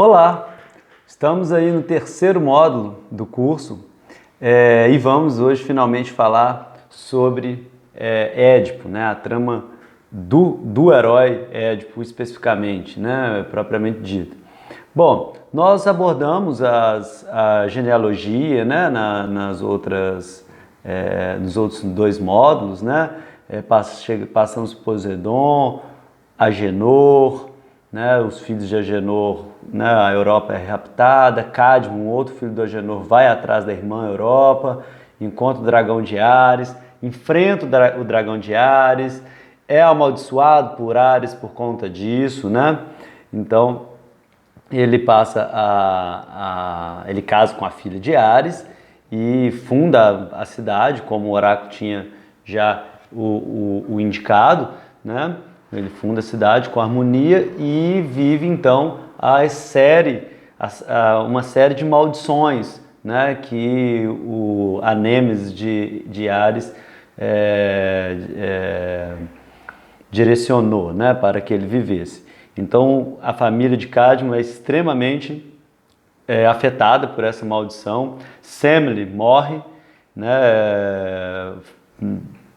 Olá, estamos aí no terceiro módulo do curso e vamos hoje finalmente falar sobre Édipo, né? A trama do herói Édipo especificamente, né? Propriamente dito. Bom, nós abordamos a genealogia, né? Nos outros dois módulos, né? Passamos por Poseidon, Agenor, né, os filhos de Agenor, né, a Europa é raptada, Cadmo, um outro filho do Agenor, vai atrás da irmã Europa, encontra o dragão de Ares, enfrenta o dragão de Ares, é amaldiçoado por Ares por conta disso, né? Então ele ele casa com a filha de Ares e funda a cidade, como o oráculo tinha já o indicado, né? Ele funda a cidade com harmonia e vive então uma série de maldições, né, que a Nêmesis de Ares direcionou, né, para que ele vivesse. Então a família de Cadmo é extremamente afetada por essa maldição. Semele morre, né,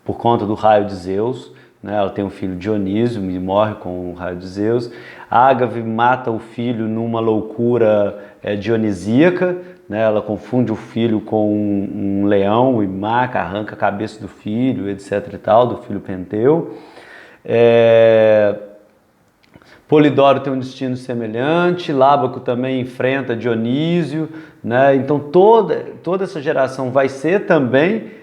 por conta do raio de Zeus. Ela tem um filho Dionísio e morre com o raio de Zeus. Ágave mata o filho numa loucura dionisíaca, né? Ela confunde o filho com um leão e arranca a cabeça do filho, etc. e tal, do filho Penteu. Polidoro tem um destino semelhante, Lábaco também enfrenta Dionísio, né? Então toda essa geração vai ser também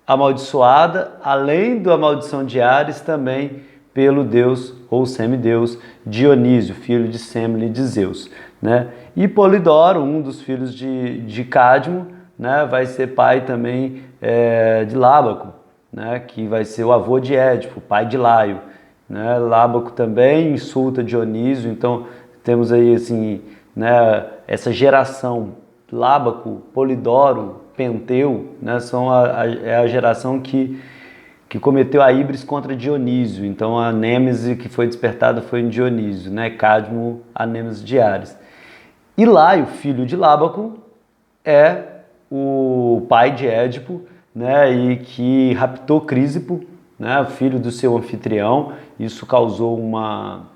amaldiçoada, além da maldição de Ares, também pelo deus ou semideus Dionísio, filho de Semele e de Zeus, né? E Polidoro, um dos filhos de Cadmo, né, vai ser pai também de Lábaco, né, que vai ser o avô de Édipo, pai de Laio, né? Lábaco também insulta Dionísio, então temos aí assim, né, essa geração Lábaco, Polidoro, Penteu, né, é a geração que cometeu a híbris contra Dionísio. Então a Nêmesis que foi despertada foi em Dionísio, né? Cadmo, a Nêmesis de Ares. E Laio, filho de Lábaco, é o pai de Édipo, né, e que raptou Crísipo, né, filho do seu anfitrião. Isso causou uma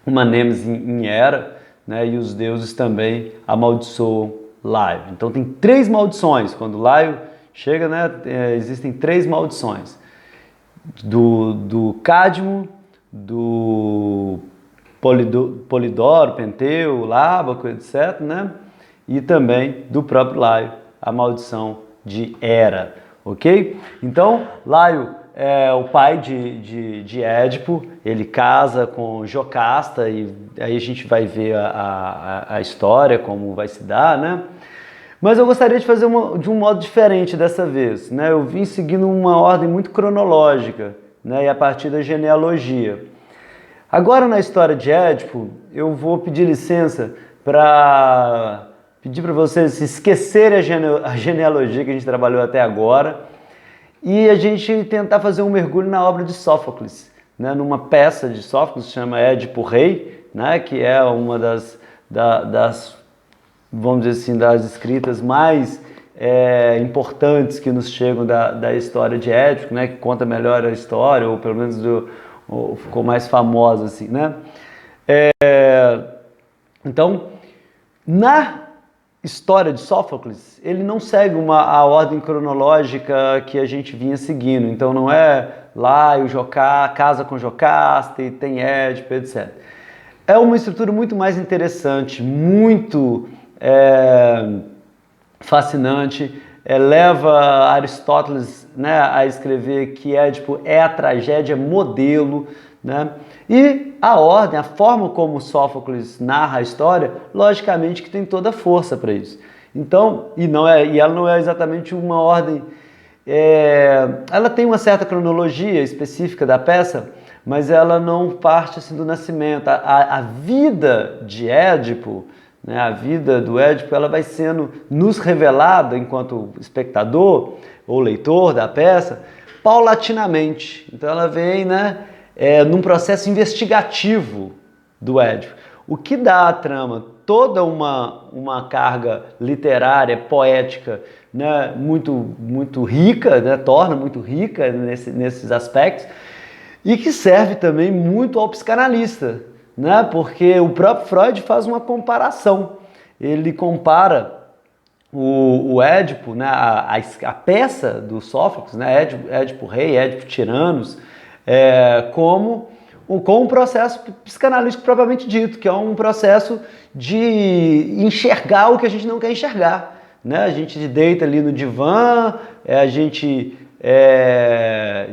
Nêmesis em Hera, né, e os deuses também amaldiçoam Laio. Então tem três maldições. Quando Laio chega, né, existem três maldições. Do Cadmo, do Polidoro, Penteu, Lábaco, etc., né? E também do próprio Laio, a maldição de Hera, ok? Então, Laio é o pai de Édipo, ele casa com Jocasta e aí a gente vai ver a história, como vai se dar, né? Mas eu gostaria de fazer de um modo diferente dessa vez, né? Eu vim seguindo uma ordem muito cronológica, né? E a partir da genealogia. Agora na história de Édipo, eu vou pedir licença para pedir para vocês esquecerem a genealogia que a gente trabalhou até agora e a gente tentar fazer um mergulho na obra de Sófocles, né? Numa peça de Sófocles que se chama Édipo Rei, né? Que é uma das vamos dizer assim, das escritas mais importantes que nos chegam da história de Édipo, né? Que conta melhor a história, ou pelo menos ficou mais famosa, assim, né? Então, na história de Sófocles, ele não segue a ordem cronológica que a gente vinha seguindo. Então não é Laio, casa com Jocasta e tem Édipo, etc. É uma estrutura muito mais interessante, muito fascinante, leva Aristóteles, né, a escrever que Édipo é a tragédia modelo, né? E a ordem, a forma como Sófocles narra a história, logicamente que tem toda a força para isso. Então, e ela não é exatamente uma ordem, ela tem uma certa cronologia específica da peça, mas ela não parte assim do nascimento. A vida de Édipo, né, a vida do Édipo, ela vai sendo nos revelada enquanto espectador ou leitor da peça paulatinamente. Então ela vem, né, num processo investigativo do Édipo. O que dá à trama toda uma carga literária, poética, né, muito rica, né, torna muito rica nesses aspectos, e que serve também muito ao psicanalista, né, porque o próprio Freud faz uma comparação. Ele compara o Édipo, né, a peça do Sófocles, né, Édipo Rei, Édipo Tiranos, com um processo psicanalítico propriamente dito, que é um processo de enxergar o que a gente não quer enxergar. Né? A gente deita ali no divã, a gente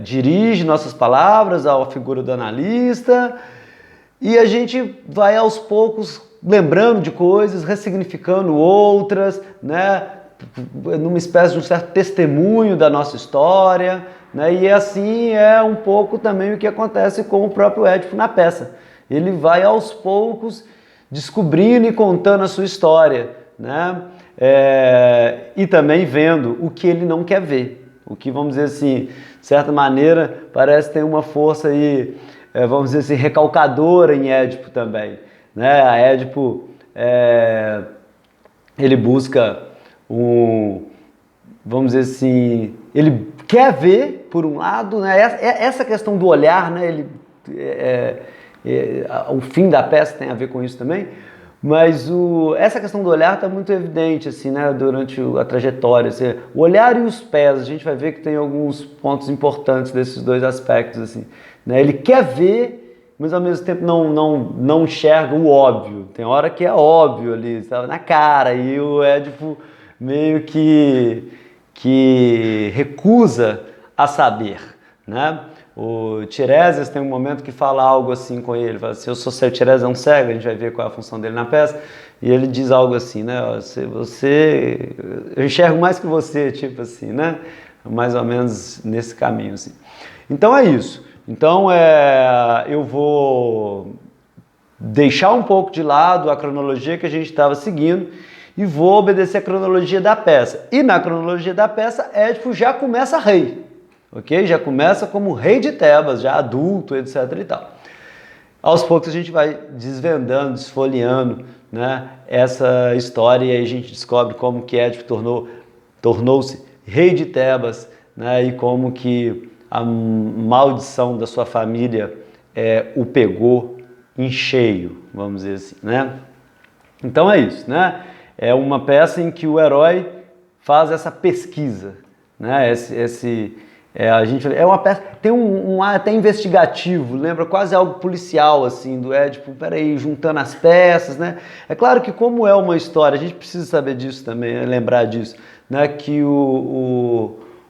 dirige nossas palavras à figura do analista e a gente vai aos poucos lembrando de coisas, ressignificando outras, né? Numa espécie de um certo testemunho da nossa história, né? E assim é um pouco também o que acontece com o próprio Édipo na peça. Ele vai aos poucos descobrindo e contando a sua história, né? E também vendo o que ele não quer ver, o que, vamos dizer assim, de certa maneira, parece ter uma força aí, vamos dizer assim, recalcadora em Édipo também, né? A Édipo, ele busca vamos dizer assim, ele quer ver, por um lado, né? Essa questão do olhar, né? O fim da peça tem a ver com isso também, mas essa questão do olhar está muito evidente assim, né? Durante a trajetória. Assim, o olhar e os pés, a gente vai ver que tem alguns pontos importantes desses dois aspectos. Assim, né? Ele quer ver, mas ao mesmo tempo não enxerga o óbvio. Tem hora que é óbvio ali, estava na cara, e o Édipo meio que recusa a saber, né? O Tiresias tem um momento que fala algo assim com ele, fala assim, eu sou cego, o Tiresias é um cego, a gente vai ver qual é a função dele na peça, e ele diz algo assim, né? Eu enxergo mais que você, tipo assim, né? Mais ou menos nesse caminho, assim. Então é isso. Então eu vou deixar um pouco de lado a cronologia que a gente estava seguindo e vou obedecer a cronologia da peça. E na cronologia da peça, Édipo já começa rei, ok? Já começa como rei de Tebas, já adulto, etc. e tal. Aos poucos a gente vai desvendando, desfolheando, né, essa história e aí a gente descobre como que Édipo tornou-se rei de Tebas, né, e como que a maldição da sua família o pegou em cheio, vamos dizer assim, né? Então é isso, né? É uma peça em que o herói faz essa pesquisa, né? A gente é uma peça, tem um ar até investigativo, lembra quase algo policial assim do Édipo, peraí, juntando as peças, né? É claro que como é uma história, a gente precisa saber disso também, lembrar disso, né? Que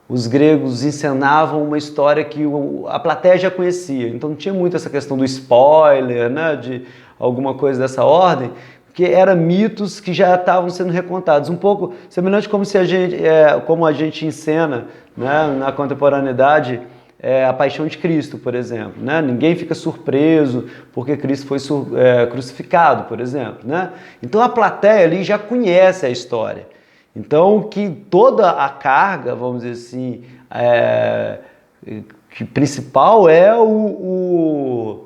os gregos encenavam uma história que a plateia já conhecia, então não tinha muito essa questão do spoiler, né? De alguma coisa dessa ordem, que eram mitos que já estavam sendo recontados, um pouco semelhante como a gente encena, né, na contemporaneidade a Paixão de Cristo, por exemplo, né? Ninguém fica surpreso porque Cristo foi crucificado, por exemplo, né? Então a plateia ali já conhece a história, então que toda a carga, vamos dizer assim, que principal é o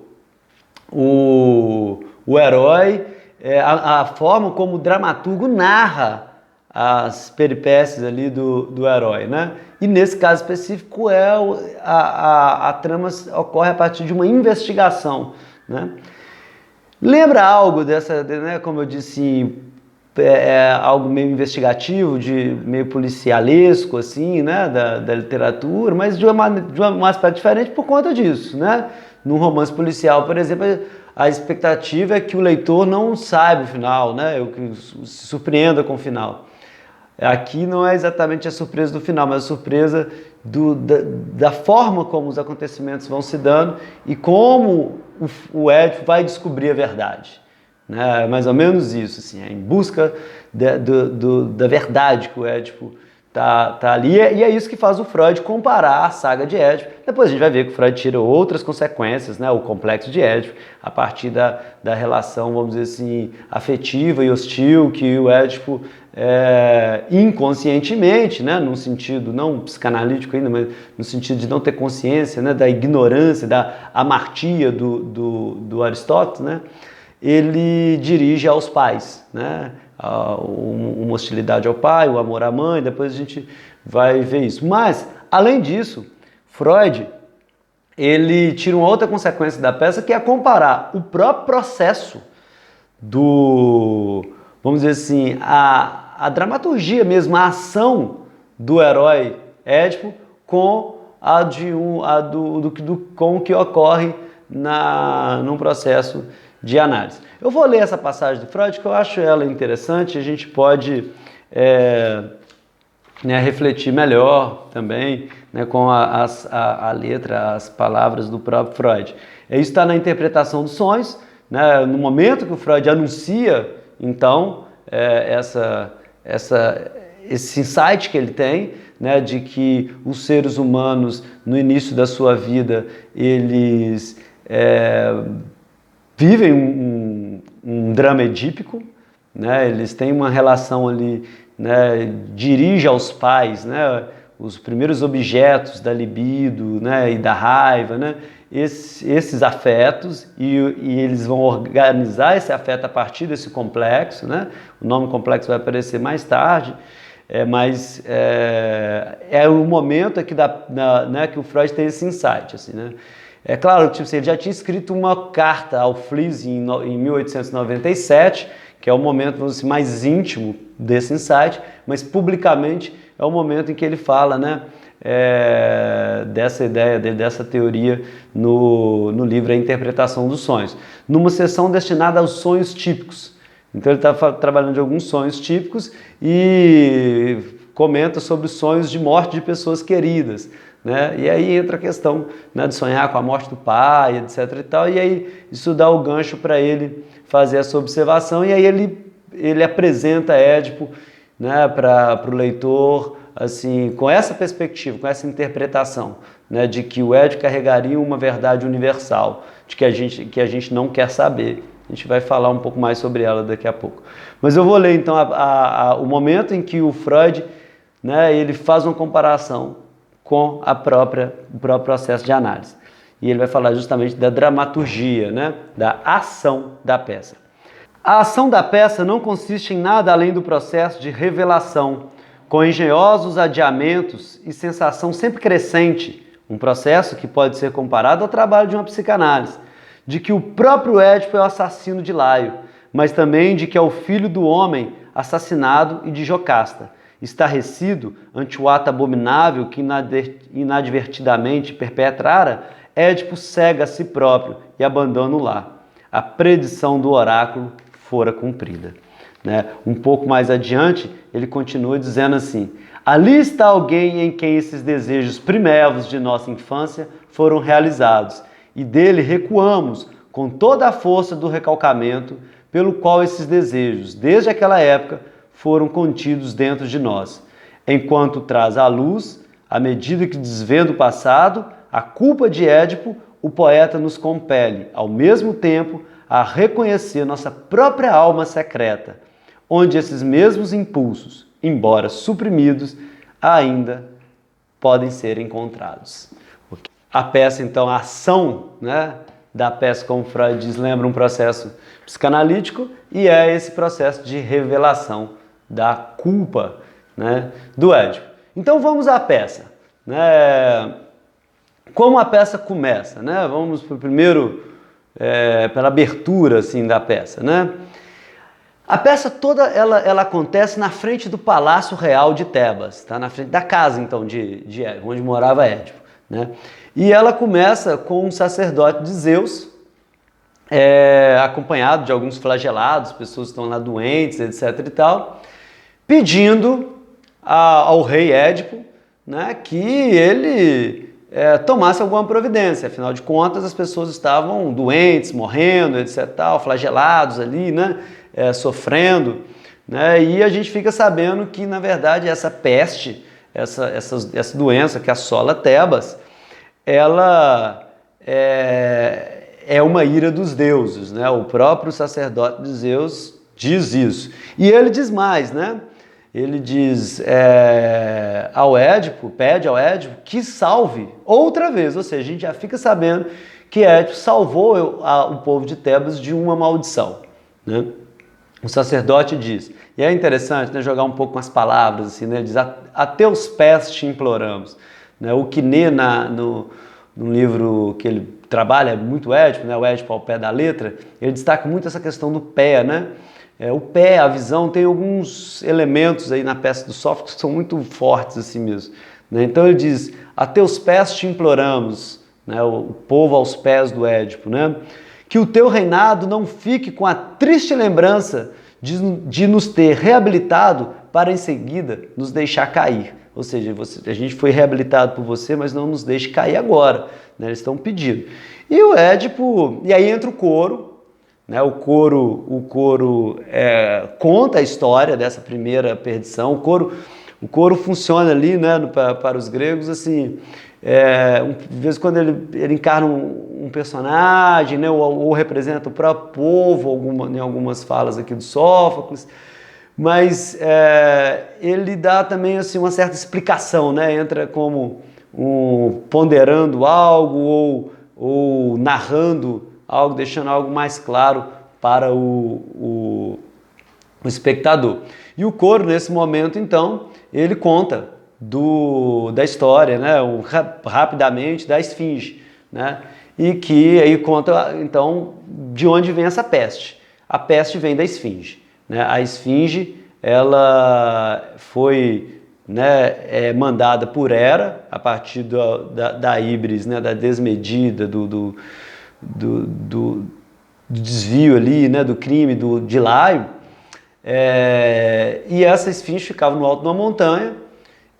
herói, a forma como o dramaturgo narra as peripécias ali do herói, né? E nesse caso específico a trama ocorre a partir de uma investigação, né? Lembra algo né, como eu disse, algo meio investigativo, meio policialesco, assim, né, da literatura, mas de um aspecto diferente por conta disso, né? Num romance policial, por exemplo, a expectativa é que o leitor não saiba o final, né? Que se surpreenda com o final. Aqui não é exatamente a surpresa do final, mas a surpresa da forma como os acontecimentos vão se dando e como o Édipo vai descobrir a verdade. Né? É mais ou menos isso, assim, em busca da verdade que o Édipo tá ali. E é isso que faz o Freud comparar a saga de Édipo. Depois a gente vai ver que o Freud tira outras consequências, né? O complexo de Édipo, a partir da relação, vamos dizer assim, afetiva e hostil que o Édipo inconscientemente, né? Num sentido não psicanalítico ainda, mas no sentido de não ter consciência, né? Da ignorância, da amartia do Aristóteles, né? ele dirige aos pais, né? Uma hostilidade ao pai, o amor à mãe, depois a gente vai ver isso. Mas, além disso, Freud, ele tira uma outra consequência da peça, que é comparar o próprio processo vamos dizer assim, a dramaturgia mesmo, a ação do herói Édipo com com o que ocorre num processo de análise. Eu vou ler essa passagem de Freud, que eu acho ela interessante, a gente pode refletir melhor também, né, com a letra, as palavras do próprio Freud. Isso está na interpretação dos sonhos, né, no momento que o Freud anuncia, então, esse insight que ele tem, né, de que os seres humanos, no início da sua vida, eles vivem um drama edípico, né, eles têm uma relação ali, né, dirige aos pais, né, os primeiros objetos da libido, né, e da raiva, né, esses afetos, e eles vão organizar esse afeto a partir desse complexo, né, o nome complexo vai aparecer mais tarde, mas é o momento aqui né, que o Freud tem esse insight, assim, né. É claro, tipo assim, ele já tinha escrito uma carta ao Fliess em 1897, que é o momento, vamos dizer, mais íntimo desse insight, mas publicamente é o momento em que ele fala, né, dessa ideia, dessa teoria no livro A Interpretação dos Sonhos, numa sessão destinada aos sonhos típicos. Então ele está trabalhando de alguns sonhos típicos e comenta sobre os sonhos de morte de pessoas queridas, né? E aí entra a questão, né, de sonhar com a morte do pai, etc. e tal, e aí isso dá o gancho para ele fazer essa observação, e aí ele apresenta Édipo, né, para o leitor, assim, com essa perspectiva, com essa interpretação, né, de que o Édipo carregaria uma verdade universal, de que a gente não quer saber. A gente vai falar um pouco mais sobre ela daqui a pouco. Mas eu vou ler então o momento em que o Freud, né, ele faz uma comparação com o próprio processo de análise. E ele vai falar justamente da dramaturgia, né, da ação da peça. A ação da peça não consiste em nada além do processo de revelação, com engenhosos adiamentos e sensação sempre crescente, um processo que pode ser comparado ao trabalho de uma psicanálise, de que o próprio Édipo é o assassino de Laio, mas também de que é o filho do homem assassinado e de Jocasta. Estarrecido ante o ato abominável que inadvertidamente perpetrara, Édipo cega a si próprio e abandona o lar. A predição do oráculo fora cumprida. Né? Um pouco mais adiante, ele continua dizendo assim: ali está alguém em quem esses desejos primevos de nossa infância foram realizados, e dele recuamos com toda a força do recalcamento pelo qual esses desejos, desde aquela época, foram contidos dentro de nós. Enquanto traz à luz, à medida que desvenda o passado, a culpa de Édipo, o poeta nos compele, ao mesmo tempo, a reconhecer nossa própria alma secreta, onde esses mesmos impulsos, embora suprimidos, ainda podem ser encontrados. A peça, então, a ação, né, da peça, como Freud diz, lembra um processo psicanalítico, e é esse processo de revelação da culpa, né, do Édipo. Então vamos à peça. Né? Como a peça começa? Né? Vamos primeiro pela abertura assim, da peça. Né? A peça toda ela acontece na frente do Palácio Real de Tebas, tá? Na frente da casa então de onde morava Édipo. Né? E ela começa com um sacerdote de Zeus, acompanhado de alguns flagelados, pessoas que estão lá doentes, etc. e tal, pedindo ao rei Édipo, né, que ele tomasse alguma providência. Afinal de contas, as pessoas estavam doentes, morrendo, etc. tal, flagelados ali, né, sofrendo. Né, e a gente fica sabendo que, na verdade, essa peste, essa doença que assola Tebas, ela é uma ira dos deuses, né? O próprio sacerdote de Zeus diz isso. E ele diz mais, né? Ele diz ao Édipo, pede ao Édipo que salve outra vez, ou seja, a gente já fica sabendo que Édipo salvou o povo de Tebas de uma maldição, né? O sacerdote diz, e é interessante, né, jogar um pouco com as palavras, assim, né, ele diz, a teus pés te imploramos, né? O Quiné, no livro que ele trabalha muito Édipo, né, o Édipo ao pé da letra, ele destaca muito essa questão do pé, né? O pé, a visão, tem alguns elementos aí na peça do Sófocles que são muito fortes assim mesmo, né? Então ele diz, a teus pés te imploramos, né, o povo aos pés do Édipo, né? Que o teu reinado não fique com a triste lembrança de nos ter reabilitado para em seguida nos deixar cair. Ou seja, a gente foi reabilitado por você, mas não nos deixe cair agora, né? Eles estão pedindo. E o Édipo, e aí entra o coro, né? O coro conta a história dessa primeira perdição. O coro funciona ali, né, para os gregos, assim, de vez em quando ele encarna um personagem, né, ou representa o próprio povo, em algumas falas aqui do Sófocles, mas ele dá também assim, uma certa explicação, né, entra como ponderando algo ou narrando algo, deixando algo mais claro para o espectador. E o coro, nesse momento, então, ele conta da história, né, rapidamente, da esfinge, né, e que aí conta, então, de onde vem essa peste. A peste vem da esfinge, né? A esfinge, ela foi, né, mandada por Hera, a partir da híbris, né, da desmedida, do desvio ali, né, do crime de Laio, e essa esfinge ficava no alto de uma montanha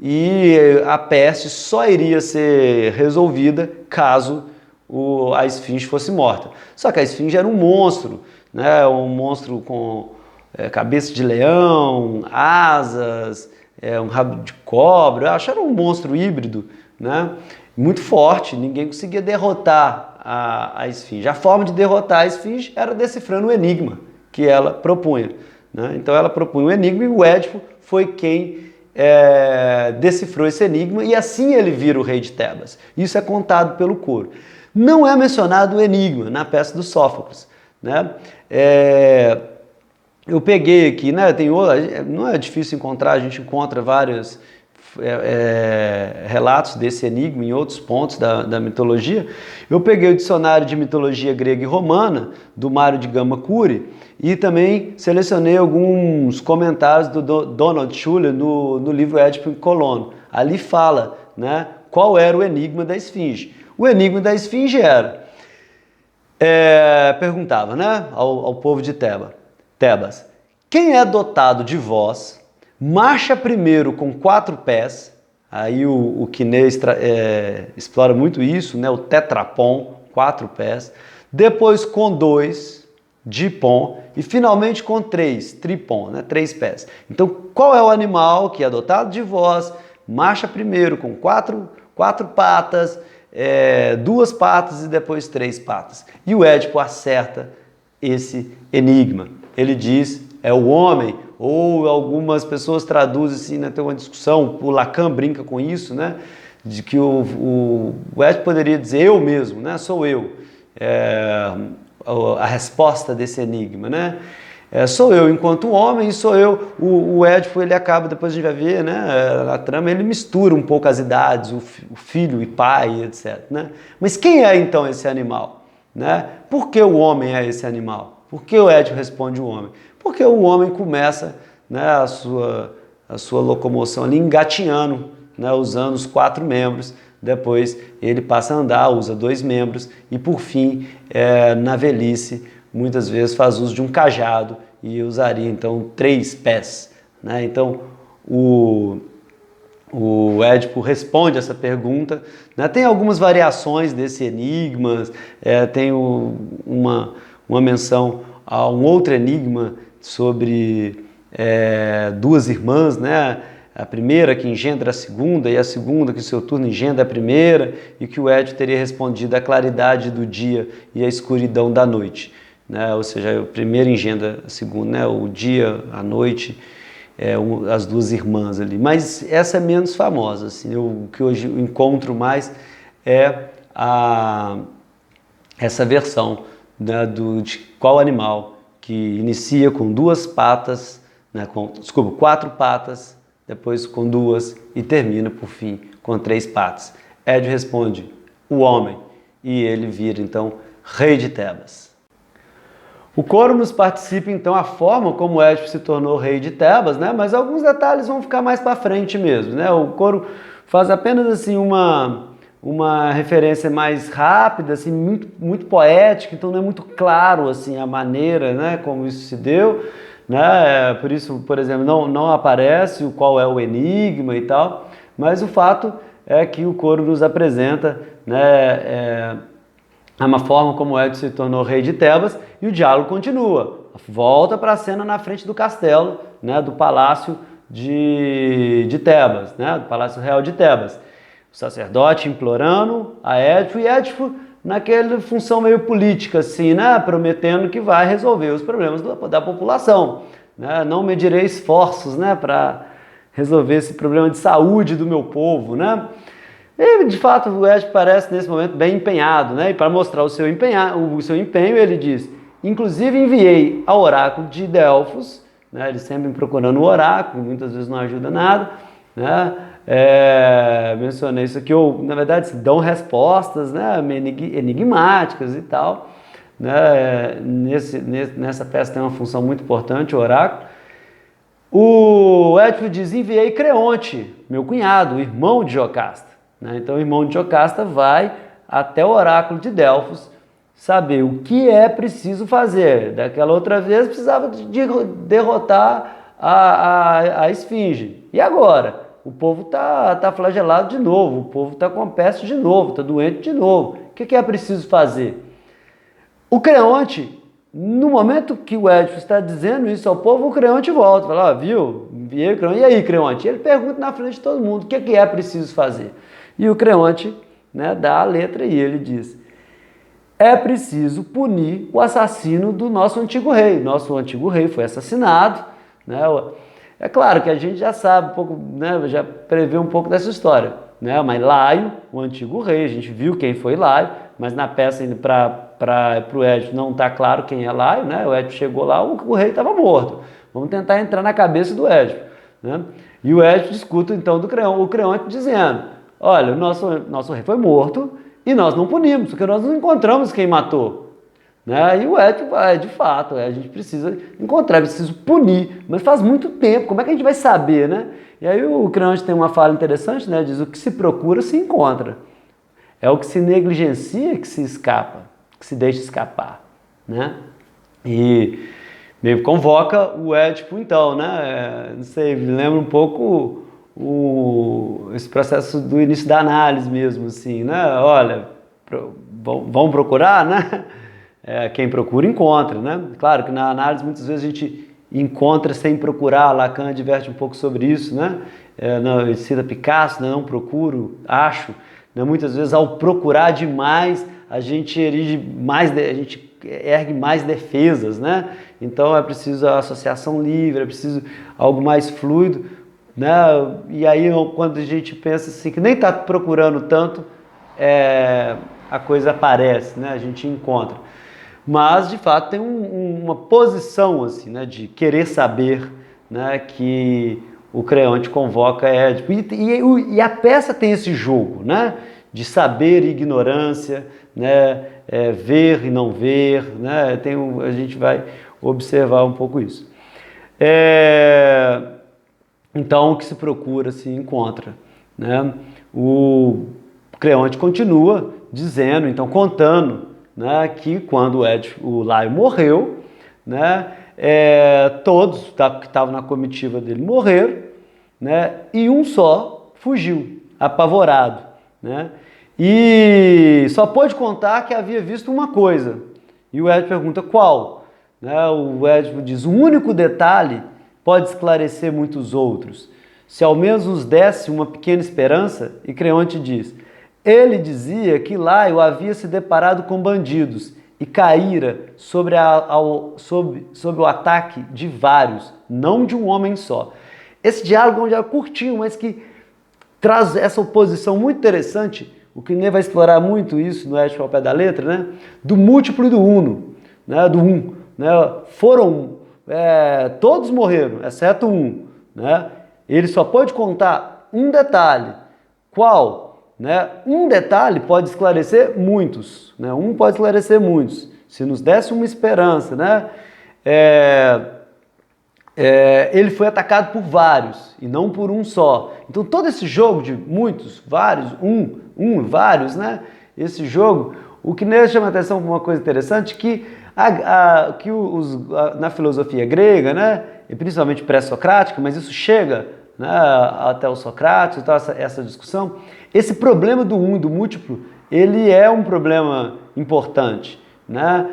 e a peste só iria ser resolvida caso a esfinge fosse morta. Só que a esfinge era um monstro, né, um monstro com cabeça de leão, asas, um rabo de cobra. Eu acho que era um monstro híbrido, né, muito forte, ninguém conseguia derrotar a esfinge. A forma de derrotar a esfinge era decifrando o enigma que ela propunha, né? Então ela propunha um enigma e o Édipo foi quem decifrou esse enigma e assim ele vira o rei de Tebas. Isso é contado pelo coro. Não é mencionado o enigma na peça do Sófocles, né? Eu peguei aqui, né? Não é difícil encontrar, a gente encontra vários relatos desse enigma em outros pontos da mitologia. Eu peguei o dicionário de mitologia grega e romana, do Mário de Gama Cury, e também selecionei alguns comentários do Donald Schuller no livro Édipo em Colono. Ali fala, né, qual era o enigma da esfinge. O enigma da esfinge perguntava, né, ao povo de Tebas, quem é dotado de voz, marcha primeiro com 4 pés, aí o Quiné explora muito isso, né, o tetrapon, 4 pés, depois com 2, dipon, e finalmente com 3, tripon, né, 3 pés. Então, qual é o animal que é dotado de voz, marcha primeiro com 4 patas, 2 patas e depois 3 patas? E o Édipo acerta esse enigma. Ele diz, é o homem, ou algumas pessoas traduzem assim, né, tem uma discussão, o Lacan brinca com isso, né, de que o Édipo poderia dizer eu mesmo, né, sou eu, a resposta desse enigma, né, sou eu enquanto homem e sou eu. O Édipo, ele acaba, depois a gente vai ver, né, a trama, ele mistura um pouco as idades, o filho e pai, etc, né, mas quem é então esse animal, né, por que o homem é esse animal? Por que o Édipo responde o homem? Porque o homem começa, né, a sua locomoção ali engatinhando, né, usando os 4 membros, depois ele passa a andar, usa 2 membros e por fim, na velhice, muitas vezes faz uso de um cajado e usaria então 3 pés, né? Então o Édipo responde essa pergunta, né? Tem algumas variações desse enigma, tem uma menção a um outro enigma sobre 2 irmãs, né? A primeira que engendra a segunda e a segunda que seu turno engendra a primeira, e que o Édipo teria respondido a claridade do dia e a escuridão da noite, né? Ou seja, o primeiro engendra a segunda, né? O dia, a noite, as 2 irmãs ali. Mas essa é menos famosa, assim, o que hoje eu encontro mais é essa versão, né, de qual animal que inicia com duas patas, né, quatro patas, depois com duas e termina, por fim, com três patas. Édio responde, o homem, e ele vira, então, rei de Tebas. O coro nos participa, então, a forma como Édipo se tornou rei de Tebas, né? Mas alguns detalhes vão ficar mais para frente mesmo, né? O coro faz apenas assim uma referência mais rápida, assim, muito poética, então não é muito claro assim a maneira, né, como isso se deu, né? Por isso, por exemplo, não aparece qual é o enigma e tal, mas o fato é que o coro nos apresenta, né, uma forma como Édipo se tornou rei de Tebas, e o diálogo continua. Volta para a cena na frente do castelo, né, do palácio de Tebas, né, do palácio real de Tebas. O sacerdote implorando a Édipo, e Édipo naquela função meio política, assim, né, prometendo que vai resolver os problemas da população. Né, não medirei esforços, né, para resolver esse problema de saúde do meu povo, né? E, de fato, o Édipo parece, nesse momento, bem empenhado, né? E para mostrar o seu empenho, ele diz, inclusive enviei ao oráculo de Delfos, né? Ele sempre procurando o oráculo, muitas vezes não ajuda nada, né? Mencionei isso aqui, ou, na verdade, dão respostas, né? Enigmáticas e tal, né? Nessa peça tem uma função muito importante, o oráculo. O Édipo diz, enviei Creonte, meu cunhado, irmão de Jocasta. Então o irmão de Jocasta vai até o oráculo de Delfos saber o que é preciso fazer. Daquela outra vez precisava de derrotar a esfinge. E agora? O povo está flagelado de novo, o povo está com peste de novo, está doente de novo. O que é preciso fazer? O Creonte, no momento que o Édipo está dizendo isso ao povo, o Creonte volta, fala, viu? Enviei o Creonte. E aí, Creonte? Ele pergunta na frente de todo mundo o que é preciso fazer. E o Creonte, né, dá a letra e ele diz, é preciso punir o assassino do nosso antigo rei. Nosso antigo rei foi assassinado, né? É claro que a gente já sabe um pouco, né, já prevê um pouco dessa história, né? Mas Laio, o antigo rei, a gente viu quem foi Laio, mas na peça para o Édipo não está claro quem é Laio, né? O Édipo chegou lá, o rei estava morto. Vamos tentar entrar na cabeça do Édipo, né? E o Édipo discute então o Creonte dizendo, olha, o nosso rei foi morto e nós não punimos, porque nós não encontramos quem matou. Né? E o Édipo vai, de fato, a gente precisa encontrar, precisa punir, mas faz muito tempo, como é que a gente vai saber, né? E aí o Creonte tem uma fala interessante, né? Diz, o que se procura se encontra. É o que se negligencia que se escapa, que se deixa escapar, né? E meio convoca o Édipo então, né? Não sei, me lembra um pouco esse processo do início da análise mesmo, assim, né? Olha, vão procurar, né? Quem procura, encontra, né? Claro que na análise muitas vezes a gente encontra sem procurar, Lacan adverte um pouco sobre isso, né? Ele cita Picasso, né? Não procuro, acho. Né? Muitas vezes ao procurar demais, a gente ergue mais defesas, né? Então é preciso a associação livre, é preciso algo mais fluido, né? E aí quando a gente pensa assim, que nem está procurando tanto, a coisa aparece, né? A gente encontra. Mas, de fato, tem uma posição assim, né, de querer saber, né, que o Creonte convoca Édipo. E a peça tem esse jogo, né, de saber e ignorância, né, ver e não ver. Né, a gente vai observar um pouco isso. Então, o que se procura se encontra. Né? O Creonte continua dizendo, então contando, né, que quando o Laio morreu, né, todos que estavam na comitiva dele morreram, né, e um só fugiu, apavorado. Né, e só pôde contar que havia visto uma coisa. E o Édipo pergunta qual? Né, o Édipo diz, o único detalhe pode esclarecer muitos outros. Se ao menos nos desse uma pequena esperança, e Creonte diz, ele dizia que Laio havia se deparado com bandidos e caíra sobre o ataque de vários, não de um homem só. Esse diálogo é um diálogo curtinho, mas que traz essa oposição muito interessante o Quiné vai explorar muito isso no Édipo ao pé da letra, né? Do múltiplo e do uno, né? Do um, né? Todos morreram, exceto um, né? Ele só pode contar um detalhe. Qual? Né? Um detalhe pode esclarecer muitos, né? Um pode esclarecer muitos. Se nos desse uma esperança, né? Ele foi atacado por vários e não por um só. Então todo esse jogo de muitos, vários, vários, né? Esse jogo, o que nele chama atenção para uma coisa interessante, que na filosofia grega, né? E principalmente pré-socrática, mas isso chega, né, até o Sócrates, então essa discussão, esse problema do e do múltiplo, ele é um problema importante, né?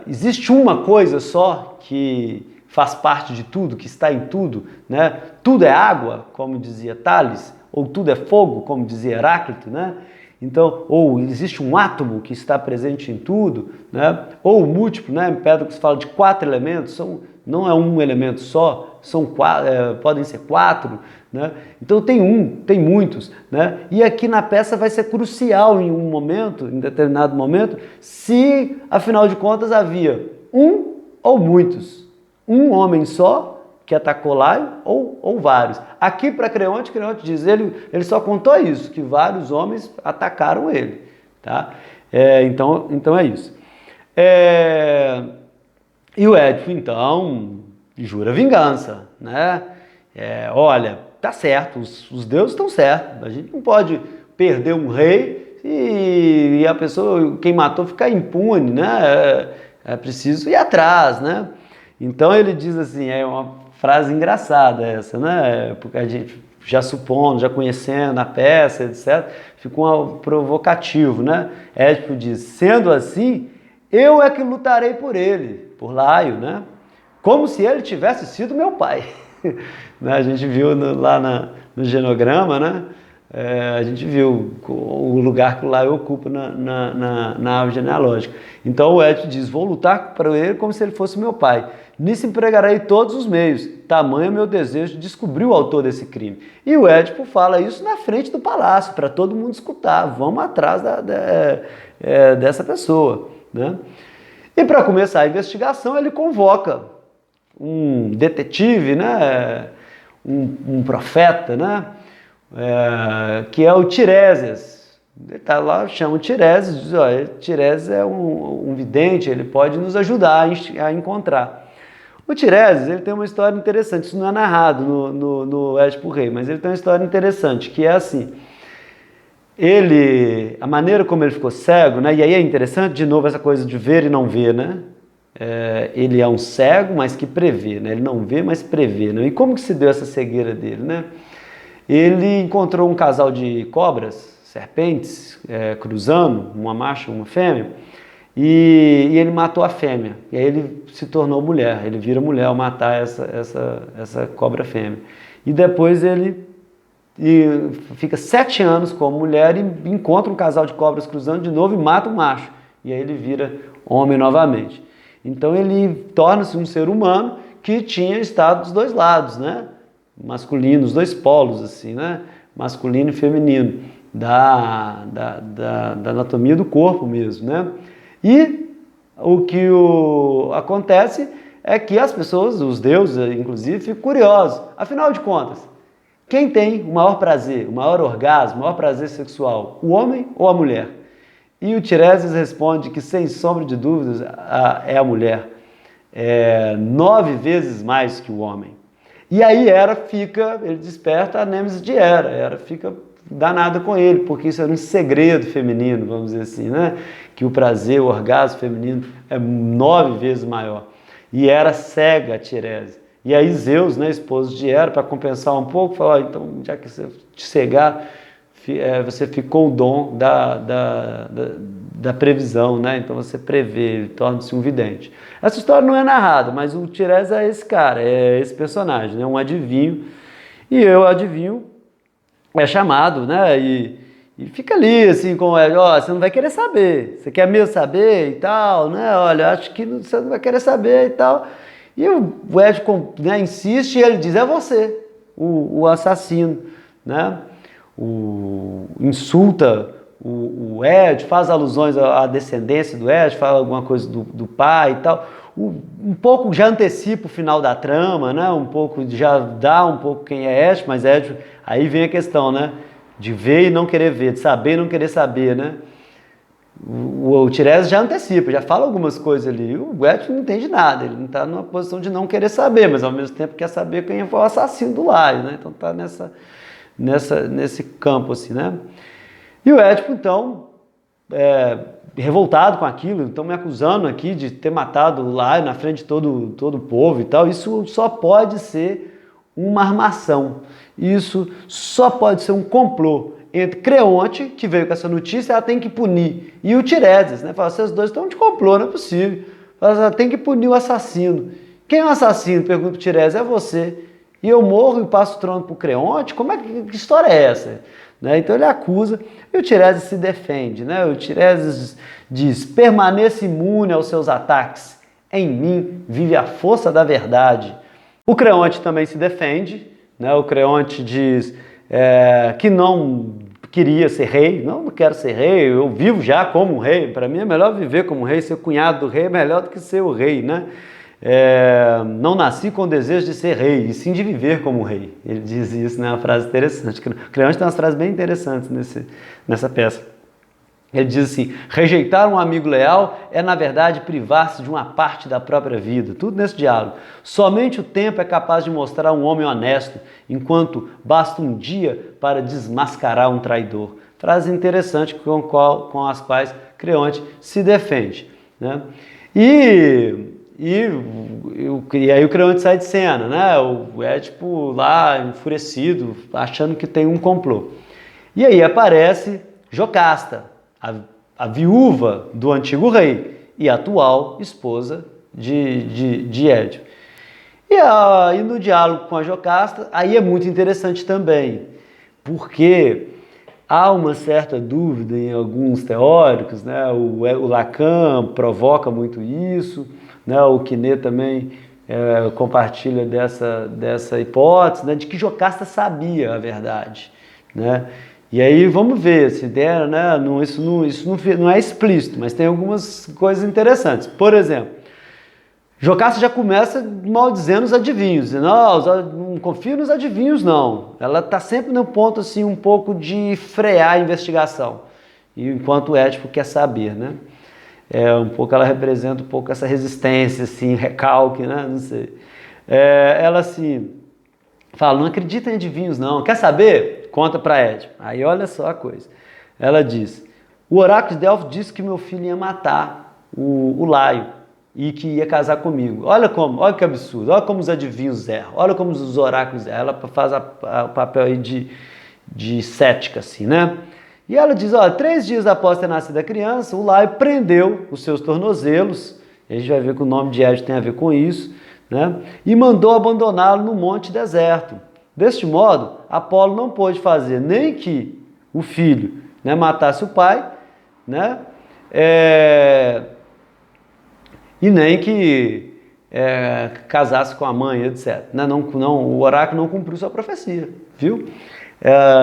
Existe uma coisa só que faz parte de tudo, que está em tudo, né? Tudo é água, como dizia Tales, ou tudo é fogo, como dizia Heráclito, né? Então, ou existe um átomo que está presente em tudo, né? Ou múltiplo, né? Empédocles fala de 4 elementos, não é um elemento só, podem ser 4, né? Então tem muitos, né? E aqui na peça vai ser crucial em determinado momento, se afinal de contas havia um ou muitos, um homem só que atacou Laio ou vários. Aqui para Creonte diz, ele só contou isso, que vários homens atacaram ele, tá? Então é isso. E o Édipo, então, jura vingança, né? Olha, tá certo, os deuses estão certos, a gente não pode perder um rei e a pessoa, quem matou, ficar impune, né? É preciso ir atrás, né? Então ele diz assim, é uma frase engraçada essa, né? Porque a gente já supondo, já conhecendo a peça, etc., ficou provocativo, né? Édipo diz, sendo assim, eu é que lutarei por ele, por Laio, né? Como se ele tivesse sido meu pai. A gente viu lá no genograma, né? A gente viu o lugar que o Laio ocupa na árvore genealógica. Então o Édipo diz, vou lutar para ele como se ele fosse meu pai. Nisso empregarei todos os meios, tamanho é meu desejo de descobrir o autor desse crime. E o Édipo fala isso na frente do palácio, para todo mundo escutar, vamos atrás dessa pessoa, né? E para começar a investigação, ele convoca um detetive, né? Um profeta, né? Que é o Tiresias. Ele está lá, chama o Tiresias, diz, olha, Tiresias é um vidente, ele pode nos ajudar a encontrar. O Tiresias, ele tem uma história interessante, isso não é narrado no Édipo Rei, mas ele tem uma história interessante, que é assim, a maneira como ele ficou cego, né, e aí é interessante, de novo, essa coisa de ver e não ver, né, ele é um cego, mas que prevê, né, ele não vê, mas prevê, né, e como que se deu essa cegueira dele, né, ele encontrou um casal de cobras, serpentes, cruzando, uma macho e uma fêmea, e ele matou a fêmea, e aí ele se tornou mulher, ele vira mulher ao matar essa cobra fêmea. E depois ele fica 7 anos como mulher e encontra um casal de cobras cruzando de novo e mata o macho, e aí ele vira homem novamente. Então ele torna-se um ser humano que tinha estado dos dois lados, né? Masculino, os dois polos, assim, né? Masculino e feminino, da anatomia do corpo mesmo, né? E o que acontece é que as pessoas, os deuses inclusive, ficam curiosos. Afinal de contas, quem tem o maior prazer, o maior orgasmo, o maior prazer sexual, o homem ou a mulher? E o Tiresias responde que, sem sombra de dúvidas, é a mulher. 9 vezes mais que o homem. E aí ele desperta a nêmesis de Hera fica danada com ele, porque isso era um segredo feminino, vamos dizer assim, né? Que o prazer, o orgasmo feminino é 9 vezes maior. E Hera cega a Tiresias. E aí Zeus, né, esposo de Hera, para compensar um pouco, falou, então, já que você te cegar, você ficou o dom da previsão, né? Então você prevê, ele torna-se um vidente. Essa história não é narrada, mas o Tiresias é esse cara, é esse personagem, né? Um adivinho. E o adivinho é chamado, né? E fica ali, assim, com ele, você não vai querer saber, você quer mesmo saber e tal, né? Olha, acho que você não vai querer saber e tal. E o Édipo, né, insiste e ele diz, é você, o assassino, né? insulta o Édipo, faz alusões à descendência do Édipo, fala alguma coisa do pai e tal. Um pouco já antecipa o final da trama, né? Um pouco já dá um pouco quem é Édipo, mas Édipo, aí vem a questão, né? De ver e não querer ver, de saber e não querer saber, né? O Tiresias já antecipa, já fala algumas coisas ali. O Édipo não entende nada, ele não está numa posição de não querer saber, mas ao mesmo tempo quer saber quem foi o assassino do Laio, né? Então está nesse campo assim, né? E o Édipo, então, revoltado com aquilo, estão me acusando aqui de ter matado o Laio na frente de todo o povo e tal. Isso só pode ser uma armação. Isso só pode ser um complô entre Creonte, que veio com essa notícia, ela tem que punir, e o Tiresias, né? Fala, vocês dois estão de complô, não é possível. Fala, ela tem que punir o assassino. Quem é o assassino? Pergunta o Tiresias, é você. E eu morro e passo o trono para o Creonte? Que história é essa? Né? Então ele acusa e o Tiresias se defende. Né? O Tiresias diz, permaneça imune aos seus ataques. Em mim vive a força da verdade. O Creonte também se defende. Né? O Creonte diz que não queria ser rei. Não quero ser rei, eu vivo já como um rei. Para mim é melhor viver como um rei, ser cunhado do rei é melhor do que ser o rei, né? Não nasci com o desejo de ser rei, e sim de viver como rei. Ele diz isso, né? Uma frase interessante. Creonte tem umas frases bem interessantes nessa peça. Ele diz assim, rejeitar um amigo leal é, na verdade, privar-se de uma parte da própria vida. Tudo nesse diálogo. Somente o tempo é capaz de mostrar um homem honesto, enquanto basta um dia para desmascarar um traidor. Frase interessante com as quais Creonte se defende. Né? E aí o Creonte sai de cena, né? O Édipo lá enfurecido, achando que tem um complô. E aí aparece Jocasta, a viúva do antigo rei e atual esposa de Édipo. E no diálogo com a Jocasta, aí é muito interessante também, porque há uma certa dúvida em alguns teóricos, né? O Lacan provoca muito isso, né? O Quinet também compartilha dessa hipótese, né? De que Jocasta sabia a verdade, né? E aí vamos ver se der, né? Isso não é explícito, mas tem algumas coisas interessantes. Por exemplo, Jocasta já começa maldizendo os adivinhos. Não confio nos adivinhos, não. Ela está sempre no ponto assim, um pouco de frear a investigação. E enquanto o Édipo quer saber, né? Ela representa um pouco essa resistência, assim, recalque, né? Não sei. Ela assim fala, não acredita em adivinhos, não. Quer saber? Conta para Édipo. Aí olha só a coisa. Ela diz, o oráculo de Delfos disse que meu filho ia matar o Laio e que ia casar comigo. Olha que absurdo. Olha como os adivinhos erram. Olha como os oráculos erram. Ela faz o papel aí de cética, assim, né? E ela diz, 3 dias após ter nascido a criança, o Laio prendeu os seus tornozelos, a gente vai ver que o nome de Édipo tem a ver com isso, né? E mandou abandoná-lo no monte deserto. Deste modo, Apolo não pôde fazer nem que o filho, né, matasse o pai, né? E nem que casasse com a mãe, etc. O oráculo não cumpriu sua profecia, viu?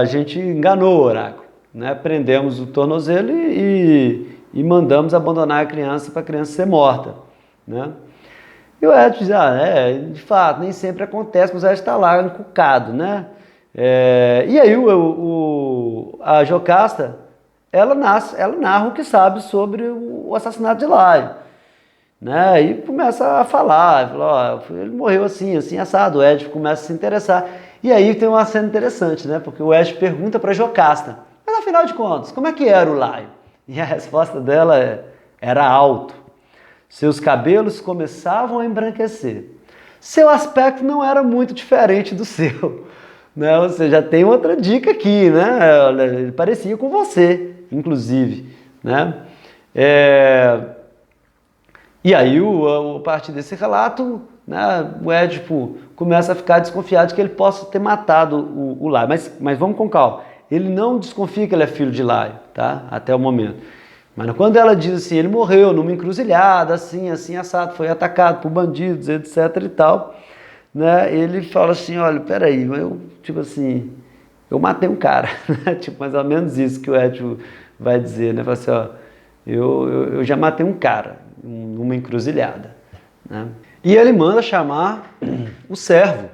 A gente enganou o oráculo. Né, prendemos o tornozelo e mandamos abandonar a criança para a criança ser morta. Né? E o Édipo diz, de fato, nem sempre acontece, mas o Édipo está lá encucado. Né? E aí a Jocasta, ela narra o que sabe sobre o assassinato de Laio. Né? E começa a falar, ele morreu assim, assim, assado. O Édipo começa a se interessar. E aí tem uma cena interessante, né? Porque o Édipo pergunta para Jocasta, mas afinal de contas, como é que era o Laio? E a resposta dela era alto. Seus cabelos começavam a embranquecer. Seu aspecto não era muito diferente do seu. Né? Você já tem outra dica aqui, né? Ele parecia com você, inclusive. Né? E aí, a partir desse relato, né, o Édipo começa a ficar desconfiado de que ele possa ter matado o Laio. Mas vamos com calma. Ele não desconfia que ele é filho de Laio, tá? Até o momento. Mas quando ela diz assim, ele morreu numa encruzilhada, assim, assim, assado, foi atacado por bandidos, etc e tal, né? Ele fala assim, olha, peraí, eu matei um cara, né? Tipo, mais ou menos isso que o Édipo vai dizer, né? Fala assim, ó, eu já matei um cara numa encruzilhada, né? E ele manda chamar o servo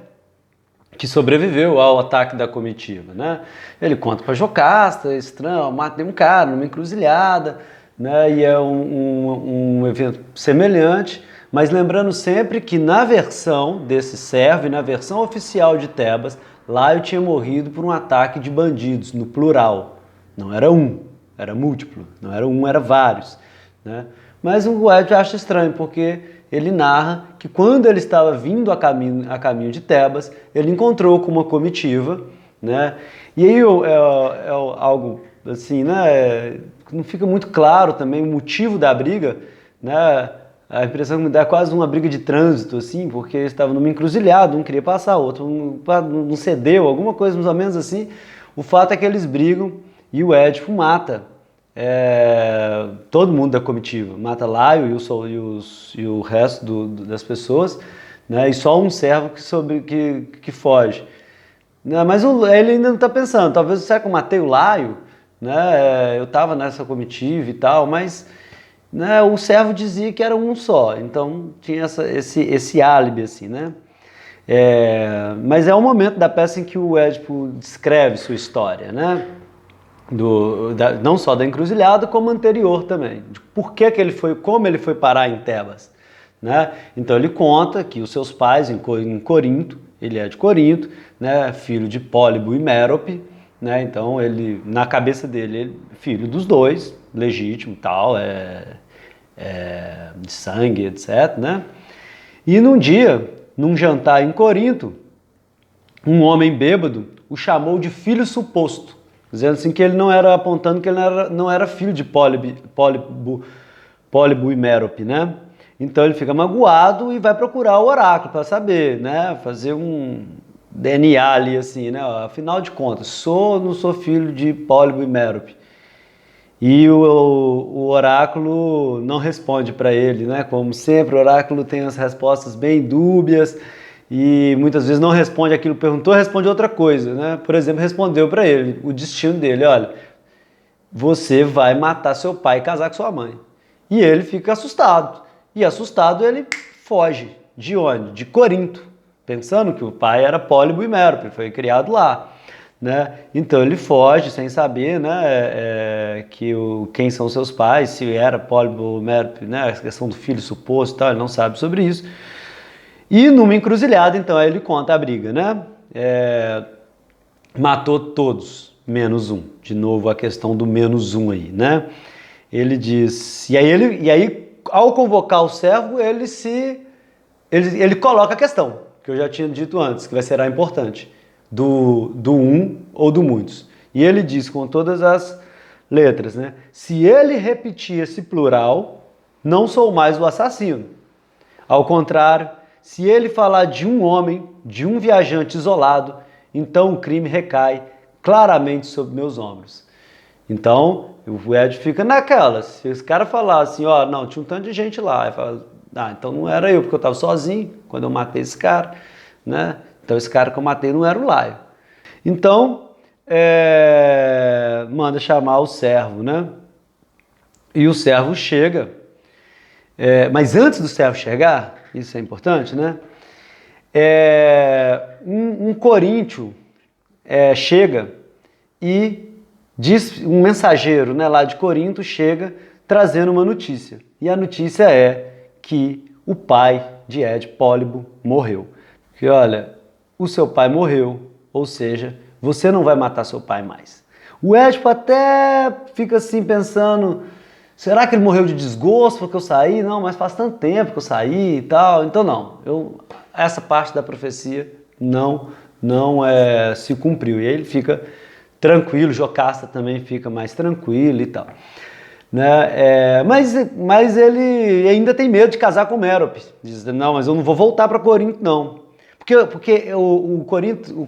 que sobreviveu ao ataque da comitiva, né? Ele conta para Jocasta, estranho, eu matei um cara numa encruzilhada, né? E é um evento semelhante, mas lembrando sempre que na versão desse servo e na versão oficial de Tebas, Laio tinha morrido por um ataque de bandidos, no plural. Não era um, era múltiplo. Não era um, era vários, né? Mas o Édipo acha estranho, porque ele narra que quando ele estava vindo a caminho de Tebas, ele encontrou com uma comitiva, né? E aí é algo assim, né? Não fica muito claro também o motivo da briga, né? A impressão que me dá é quase uma briga de trânsito, assim, porque estava numa encruzilhada, um queria passar, o outro não cedeu, alguma coisa mais ou menos assim. O fato é que eles brigam e o Édipo mata todo mundo da comitiva, mata Laio e o resto das pessoas, né? E só um servo que foge. Né? Mas ele ainda não está pensando, talvez, será que eu matei o Laio? Né? Eu estava nessa comitiva e tal, mas... Né, o servo dizia que era um só, então tinha esse álibi, assim, né? Mas é o momento da peça em que o Édipo descreve sua história, né? Não só da encruzilhada, como anterior também. De por que ele foi, como ele foi parar em Tebas, né? Então ele conta que os seus pais em Corinto, ele é de Corinto, né? Filho de Pólibo e Mérope, né? Então ele, na cabeça dele, ele, filho dos dois, legítimo, tal, de sangue, etc, né? E num dia, num jantar em Corinto, um homem bêbado o chamou de filho suposto, dizendo assim que ele não era, apontando que ele não era filho de Pólibo e Mérope, né? Então ele fica magoado e vai procurar o oráculo para saber, né? Fazer um DNA ali assim, né? Afinal de contas, sou ou não sou filho de Pólibo e Mérope? E o oráculo não responde para ele, né? Como sempre, o oráculo tem as respostas bem dúbias e muitas vezes não responde aquilo que perguntou, responde outra coisa, né? Por exemplo, respondeu para ele o destino dele, olha, você vai matar seu pai e casar com sua mãe. E ele fica assustado. E assustado ele foge. De onde? De Corinto, pensando que o pai era Pólibo e Mérope, foi criado lá. Né? Então ele foge sem saber, né, quem são seus pais, se era Pólibo, Mérope, né, a questão do filho suposto e tal, ele não sabe sobre isso. E numa encruzilhada, então, aí ele conta a briga, né? Matou todos, menos um. De novo a questão do menos um aí, né? Ele diz, e aí ao convocar o servo, ele coloca a questão, que eu já tinha dito antes, que vai ser importante. Do um ou do muitos. E ele diz com todas as letras, né? Se ele repetir esse plural, não sou mais o assassino. Ao contrário, se ele falar de um homem, de um viajante isolado, então o crime recai claramente sobre meus ombros. Então, o Ed fica naquela. Se esse cara falar assim, ó, não, tinha um tanto de gente lá, ele fala, então não era eu, porque eu estava sozinho quando eu matei esse cara, né? Então esse cara que eu matei não era o Laio. Então, manda chamar o servo, né? E o servo chega. Mas antes do servo chegar, isso é importante, né? Um coríntio chega e diz, um mensageiro, né, lá de Corinto chega trazendo uma notícia. E a notícia é que o pai de Pólibo morreu. Que olha, o seu pai morreu, ou seja, você não vai matar seu pai mais. O Édipo até fica assim pensando, será que ele morreu de desgosto porque eu saí? Não, mas faz tanto tempo que eu saí e tal. Então não, essa parte da profecia não se cumpriu. E aí ele fica tranquilo, Jocasta também fica mais tranquilo e tal. Né? Mas ele ainda tem medo de casar com Mérope. Diz, não, mas eu não vou voltar para Corinto não. Porque o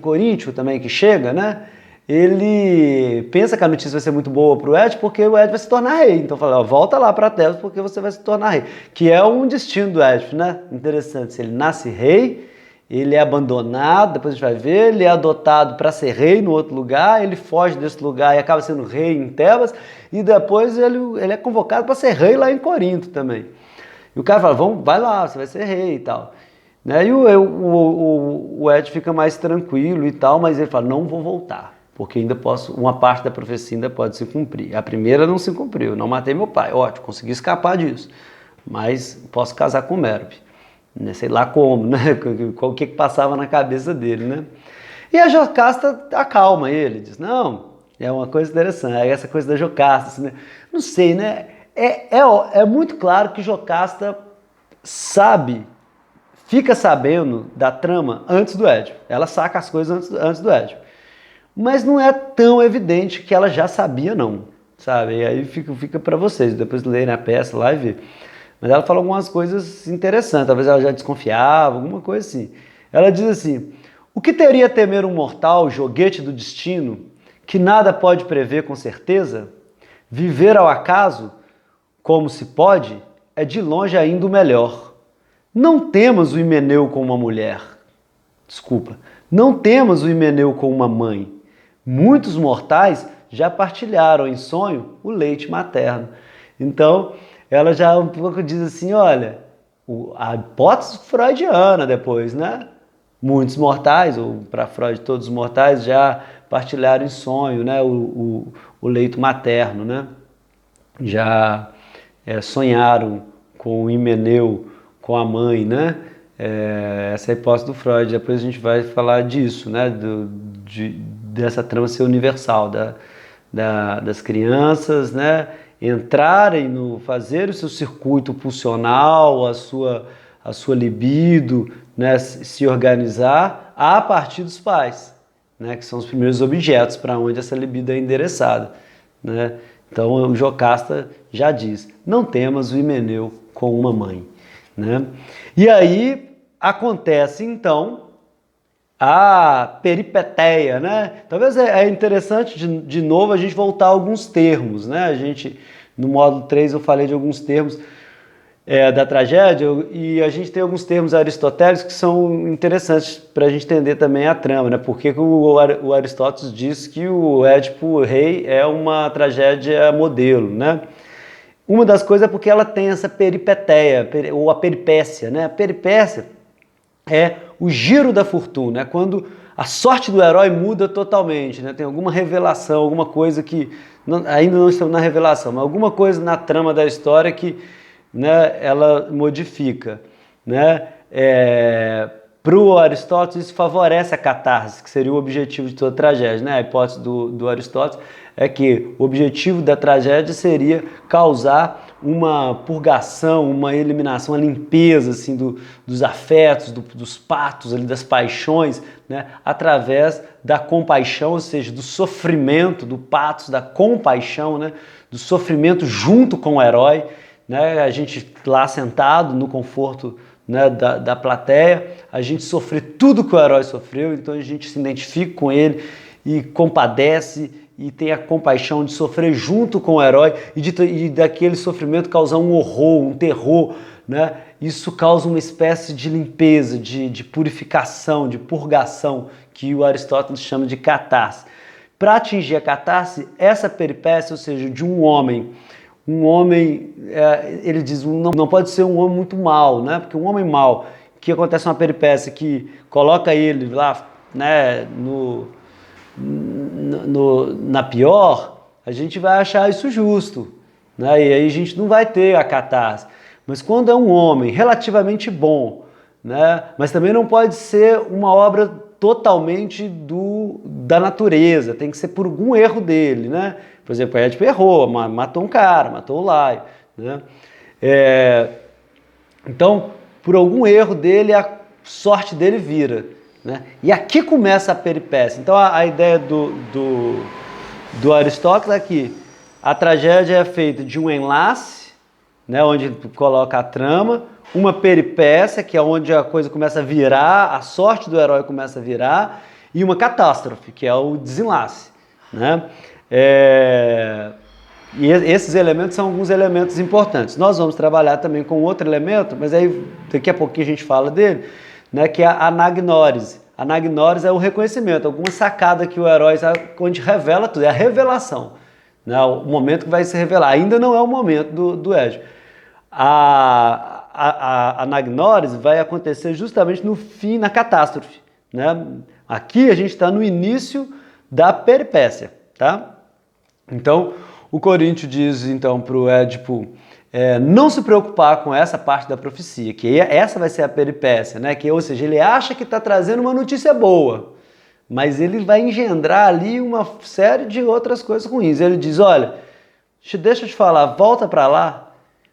Coríntio também que chega, né? Ele pensa que a notícia vai ser muito boa para o Édipo, porque o Édipo vai se tornar rei. Então fala, volta lá para Tebas porque você vai se tornar rei. Que é um destino do Édipo, né? Interessante, se ele nasce rei ele é abandonado, depois a gente vai ver, ele é adotado para ser rei no outro lugar, ele foge desse lugar e acaba sendo rei em Tebas, e depois ele é convocado para ser rei lá em Corinto também. E o cara fala, vai lá, você vai ser rei e tal. Né? E o Ed fica mais tranquilo e tal, mas ele fala, não vou voltar, porque ainda uma parte da profecia ainda pode se cumprir. A primeira não se cumpriu, não matei meu pai, ótimo, consegui escapar disso, mas posso casar com Merope. Né? Sei lá como, né? O que passava na cabeça dele, né? E a Jocasta acalma ele, diz, não, é uma coisa interessante, é essa coisa da Jocasta, assim, né? Não sei, né? É muito claro que Jocasta fica sabendo da trama antes do Édipo. Ela saca as coisas antes do Édipo. Mas não é tão evidente que ela já sabia, não, sabe? E aí fica para vocês, depois lerem a peça lá e ver. Mas ela fala algumas coisas interessantes, talvez ela já desconfiava, alguma coisa assim. Ela diz assim, o que teria a temer um mortal, joguete do destino, que nada pode prever com certeza? Viver ao acaso, como se pode, é de longe ainda o melhor. Não temas o Himeneu com uma mulher. Desculpa. Não temas o Himeneu com uma mãe. Muitos mortais já partilharam em sonho o leite materno. Então, ela já um pouco diz assim, olha, a hipótese freudiana depois, né? Muitos mortais, ou para Freud todos os mortais, já partilharam em sonho, né? O leito materno, né? Já sonharam com o Himeneu, com a mãe, né? Essa é a hipótese do Freud, depois a gente vai falar disso, né? Dessa trama ser universal, das crianças, né? Entrarem fazer o seu circuito pulsional, a sua libido, né? Se organizar a partir dos pais, né? Que são os primeiros objetos para onde essa libido é endereçada, né? Então o Jocasta já diz, não temas o Himeneu com uma mãe, né? E aí acontece então a peripeteia, né? Talvez é interessante de novo a gente voltar a alguns termos, né? No módulo 3 eu falei de alguns termos da tragédia e a gente tem alguns termos aristotélicos que são interessantes para a gente entender também a trama, né? Porque o Aristóteles diz que o Édipo Rei é uma tragédia modelo, né? Uma das coisas é porque ela tem essa peripeteia, ou a peripécia, né? A peripécia é o giro da fortuna, é quando a sorte do herói muda totalmente, né? Tem alguma revelação, alguma coisa que ainda não estamos na revelação, mas alguma coisa na trama da história que, né, ela modifica, né? Para o Aristóteles isso favorece a catarse, que seria o objetivo de toda tragédia, né? A hipótese do Aristóteles é que o objetivo da tragédia seria causar uma purgação, uma eliminação, uma limpeza assim, dos afetos, dos patos, ali, das paixões, né? Através da compaixão, ou seja, do sofrimento, do patos, da compaixão, né? Do sofrimento junto com o herói, né? A gente lá sentado no conforto, né, da plateia, a gente sofre tudo que o herói sofreu, então a gente se identifica com ele e compadece e tem a compaixão de sofrer junto com o herói e daquele sofrimento causar um horror, um terror, né? Isso causa uma espécie de limpeza, de purificação, de purgação, que o Aristóteles chama de catarse. Para atingir a catarse, essa peripécia, ou seja, de um homem, ele diz, não pode ser um homem muito mau, né? Porque um homem mau, que acontece uma peripécia que coloca ele lá, né, na pior, a gente vai achar isso justo, né? E aí a gente não vai ter a catarse. Mas quando é um homem relativamente bom, né? Mas também não pode ser uma obra totalmente da natureza, tem que ser por algum erro dele, né? Por exemplo, o Édipo errou, matou um cara, matou o Laio, né? Então, por algum erro dele, a sorte dele vira, né? E aqui começa a peripécia. Então a ideia do Aristóteles é que a tragédia é feita de um enlace, né, onde coloca a trama, uma peripécia, que é onde a coisa começa a virar, a sorte do herói começa a virar, e uma catástrofe, que é o desenlace, né? E esses elementos são alguns elementos importantes. Nós vamos trabalhar também com outro elemento, mas aí daqui a pouquinho a gente fala dele, né, que é a anagnórise. Anagnórise é o reconhecimento, alguma sacada que o herói, onde revela tudo, é a revelação, né, o momento que vai se revelar. Ainda não é o momento do Édipo. A anagnórise vai acontecer justamente no fim, na catástrofe, né? Aqui a gente está no início da peripécia, tá? Então, o Coríntio diz então para o Édipo não se preocupar com essa parte da profecia, que essa vai ser a peripécia, né? Que, ou seja, ele acha que está trazendo uma notícia boa, mas ele vai engendrar ali uma série de outras coisas ruins. Ele diz, olha, deixa eu te falar, volta para lá,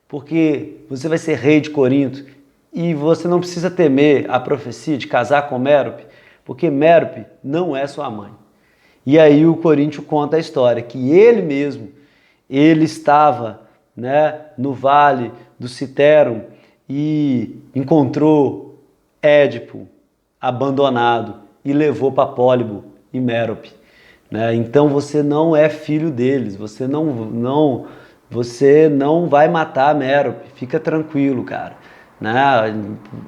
porque você vai ser rei de Corinto e você não precisa temer a profecia de casar com Mérope, porque Mérope não é sua mãe. E aí o Coríntio conta a história, que ele mesmo, ele estava, né, no vale do Citerum e encontrou Édipo abandonado e levou para Pólibo e Mérope, né? Então você não é filho deles, você não vai matar Mérope, fica tranquilo, cara, né?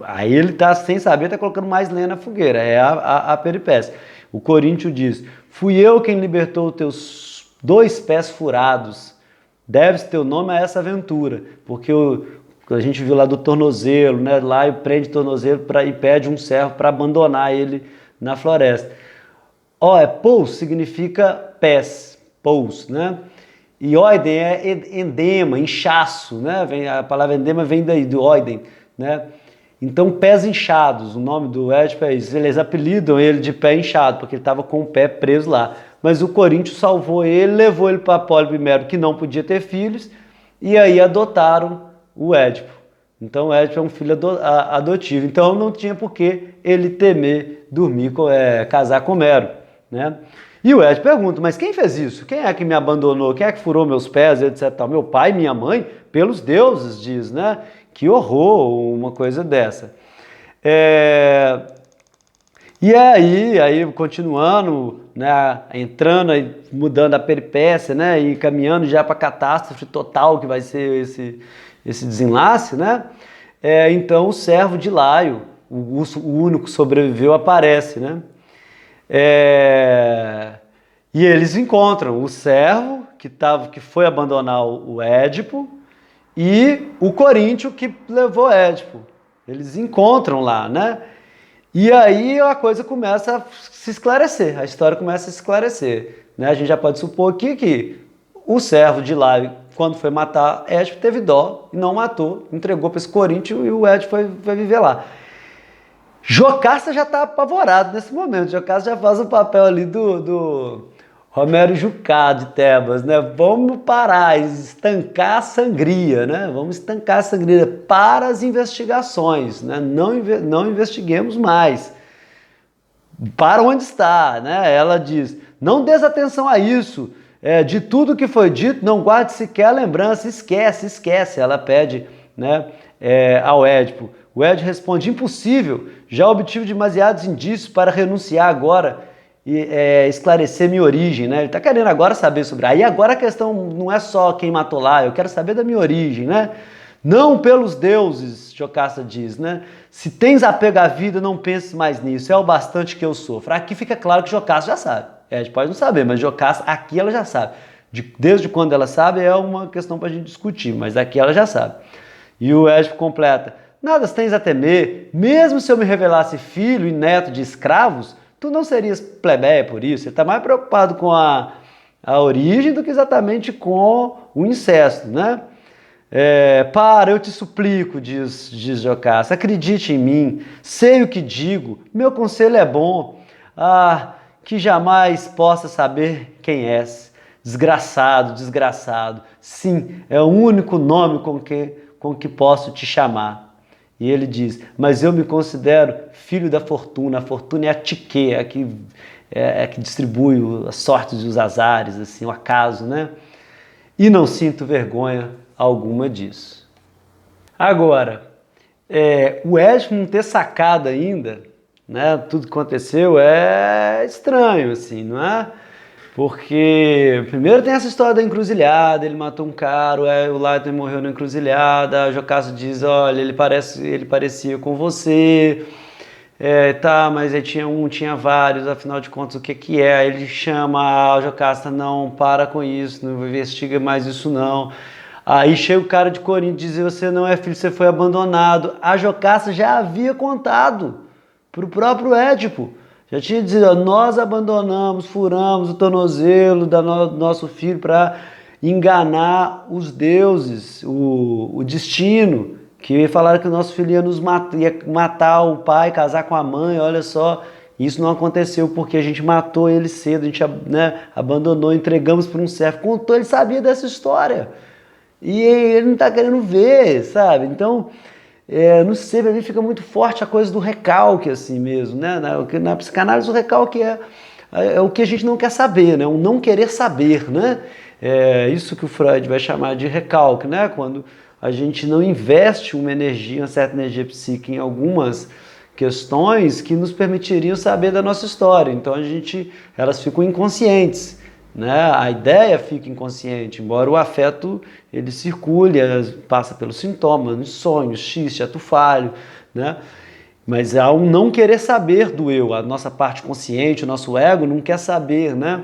Aí ele tá sem saber, tá colocando mais lenha na fogueira, é a peripécia. O Coríntio diz, fui eu quem libertou teus 2 pés furados, deves teu nome a essa aventura, porque a gente viu lá do tornozelo, né? Lá prende o tornozelo e pede um servo para abandonar ele na floresta. Pous significa pés, pous, né? E oiden é endema, inchaço, né? A palavra endema vem daí, do oiden, né? Então, pés inchados, o nome do Édipo é isso. Eles apelidam ele de pé inchado, porque ele estava com o pé preso lá. Mas o Coríntio salvou ele, levou ele para Pólibo e Mérope, que não podia ter filhos, e aí adotaram o Édipo. Então, o Édipo é um filho adotivo. Então, não tinha por que ele temer casar com Mérope, né? E o Édipo pergunta, mas quem fez isso? Quem é que me abandonou? Quem é que furou meus pés, etc. Meu pai, minha mãe? Pelos deuses, diz, né? Que horror, uma coisa dessa. E aí continuando, né, entrando, mudando a peripécia, né, e caminhando já para a catástrofe total que vai ser esse desenlace, né? Então o servo de Laio, o único que sobreviveu, aparece, né? E eles encontram o servo que foi abandonar o Édipo e o Coríntio que levou Édipo. Eles encontram lá, né? E aí a coisa começa a se esclarecer, a história começa a se esclarecer, né? A gente já pode supor aqui que o servo de Laio, quando foi matar Édipo, teve dó e não matou, entregou para esse Coríntio e o Édipo foi viver lá. Jocasta já está apavorado nesse momento, Jocasta já faz o papel ali do Romero Jucá de Tebas, né? Vamos parar, estancar a sangria, né? Vamos estancar a sangria para as investigações, né? Não investiguemos mais. Para onde está, né? Ela diz, não des atenção a isso, de tudo que foi dito, não guarde sequer a lembrança, esquece. Ela pede, né, ao Édipo. O Édipo responde, impossível, já obtive demasiados indícios para renunciar agora e esclarecer minha origem, né? Ele está querendo agora saber sobre... Aí agora a questão não é só quem matou lá, eu quero saber da minha origem, né? Não pelos deuses, Jocasta diz, né? Se tens apego à vida, não penses mais nisso, é o bastante que eu sofro. Aqui fica claro que Jocasta já sabe. A gente pode não saber, mas Jocasta, aqui ela já sabe. Desde quando ela sabe é uma questão para a gente discutir, mas aqui ela já sabe. E o Édipo completa, nada tens a temer, mesmo se eu me revelasse filho e neto de escravos, tu não serias plebeia por isso. Ele está mais preocupado com a origem do que exatamente com o incesto, né? Para, eu te suplico, diz Jocasta, acredite em mim, sei o que digo, meu conselho é bom, que jamais possa saber quem és, desgraçado, sim, é o único nome com que posso te chamar. E ele diz, mas eu me considero filho da fortuna, a fortuna é a Psique, é a que distribui as sortes e os azares, assim, o acaso, né? E não sinto vergonha alguma disso. Agora, o Édipo não ter sacado ainda, né, tudo que aconteceu é estranho, assim, não é? Porque primeiro tem essa história da encruzilhada, ele matou um cara, o Laio morreu na encruzilhada, a Jocasta diz, olha, ele parecia com você, Tá, mas aí tinha um, tinha vários, afinal de contas, o que que é? Aí ele chama a Jocasta, não, para com isso, não investiga mais isso não. Aí chega o cara de Corinto e diz, você não é filho, você foi abandonado. A Jocasta já havia contado para o próprio Édipo. Já tinha dito, ó, nós abandonamos, furamos o tornozelo do nosso filho para enganar os deuses, o destino, que falaram que o nosso filho ia ia matar o pai, casar com a mãe, olha só, isso não aconteceu porque a gente matou ele cedo, a gente, né, abandonou, entregamos para um servo, contou, ele sabia dessa história, e ele não está querendo ver, sabe? Então, não sei, para mim fica muito forte a coisa do recalque assim mesmo, né? Na psicanálise o recalque é o que a gente não quer saber, né? O não querer saber, né? É isso que o Freud vai chamar de recalque, né? Quando a gente não investe uma energia, uma certa energia psíquica em algumas questões que nos permitiriam saber da nossa história. Então elas ficam inconscientes, né? A ideia fica inconsciente, embora o afeto ele circule, passa pelos sintomas, nos sonhos, xiste, ato falho, né? Mas há um não querer saber do eu, a nossa parte consciente, o nosso ego não quer saber, né?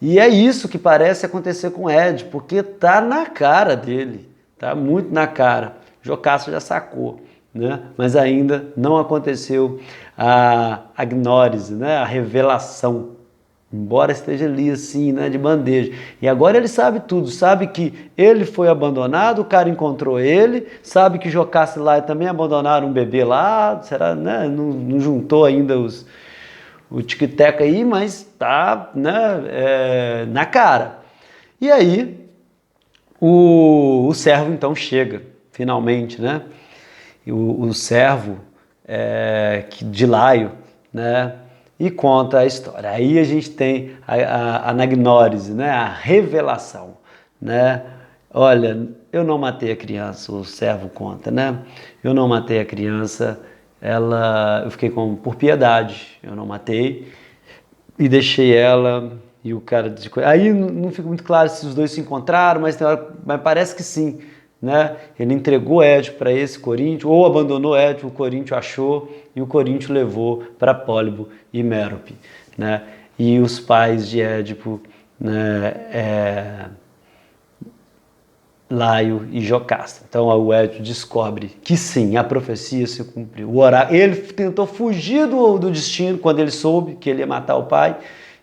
E é isso que parece acontecer com o Ed, porque tá na cara dele, tá muito na cara. Jocasta já sacou, né? Mas ainda não aconteceu a gnose, né? A revelação. Embora esteja ali assim, né, de bandeja. E agora ele sabe tudo, sabe que ele foi abandonado, o cara encontrou ele, sabe que Jocasta e Laio também abandonaram um bebê lá, será, né, não juntou ainda o tic-tac aí, mas tá, né, na cara. E aí o servo então chega, finalmente, né? E o servo de Laio, né? E conta a história. Aí a gente tem a anagnórise, né? A revelação, né? Olha, eu não matei a criança, o servo conta, né? Eu não matei a criança, eu fiquei por piedade, eu não matei e deixei ela e o cara... Aí não fica muito claro se os dois se encontraram, mas parece que sim, né? Ele entregou Édipo para esse Coríntio, ou abandonou Édipo, o Coríntio achou e o Coríntio levou para Pólibo e Mérope, né? E os pais de Édipo, né, Laio e Jocasta. Então o Édipo descobre que sim, a profecia se cumpriu. Ele tentou fugir do destino quando ele soube que ele ia matar o pai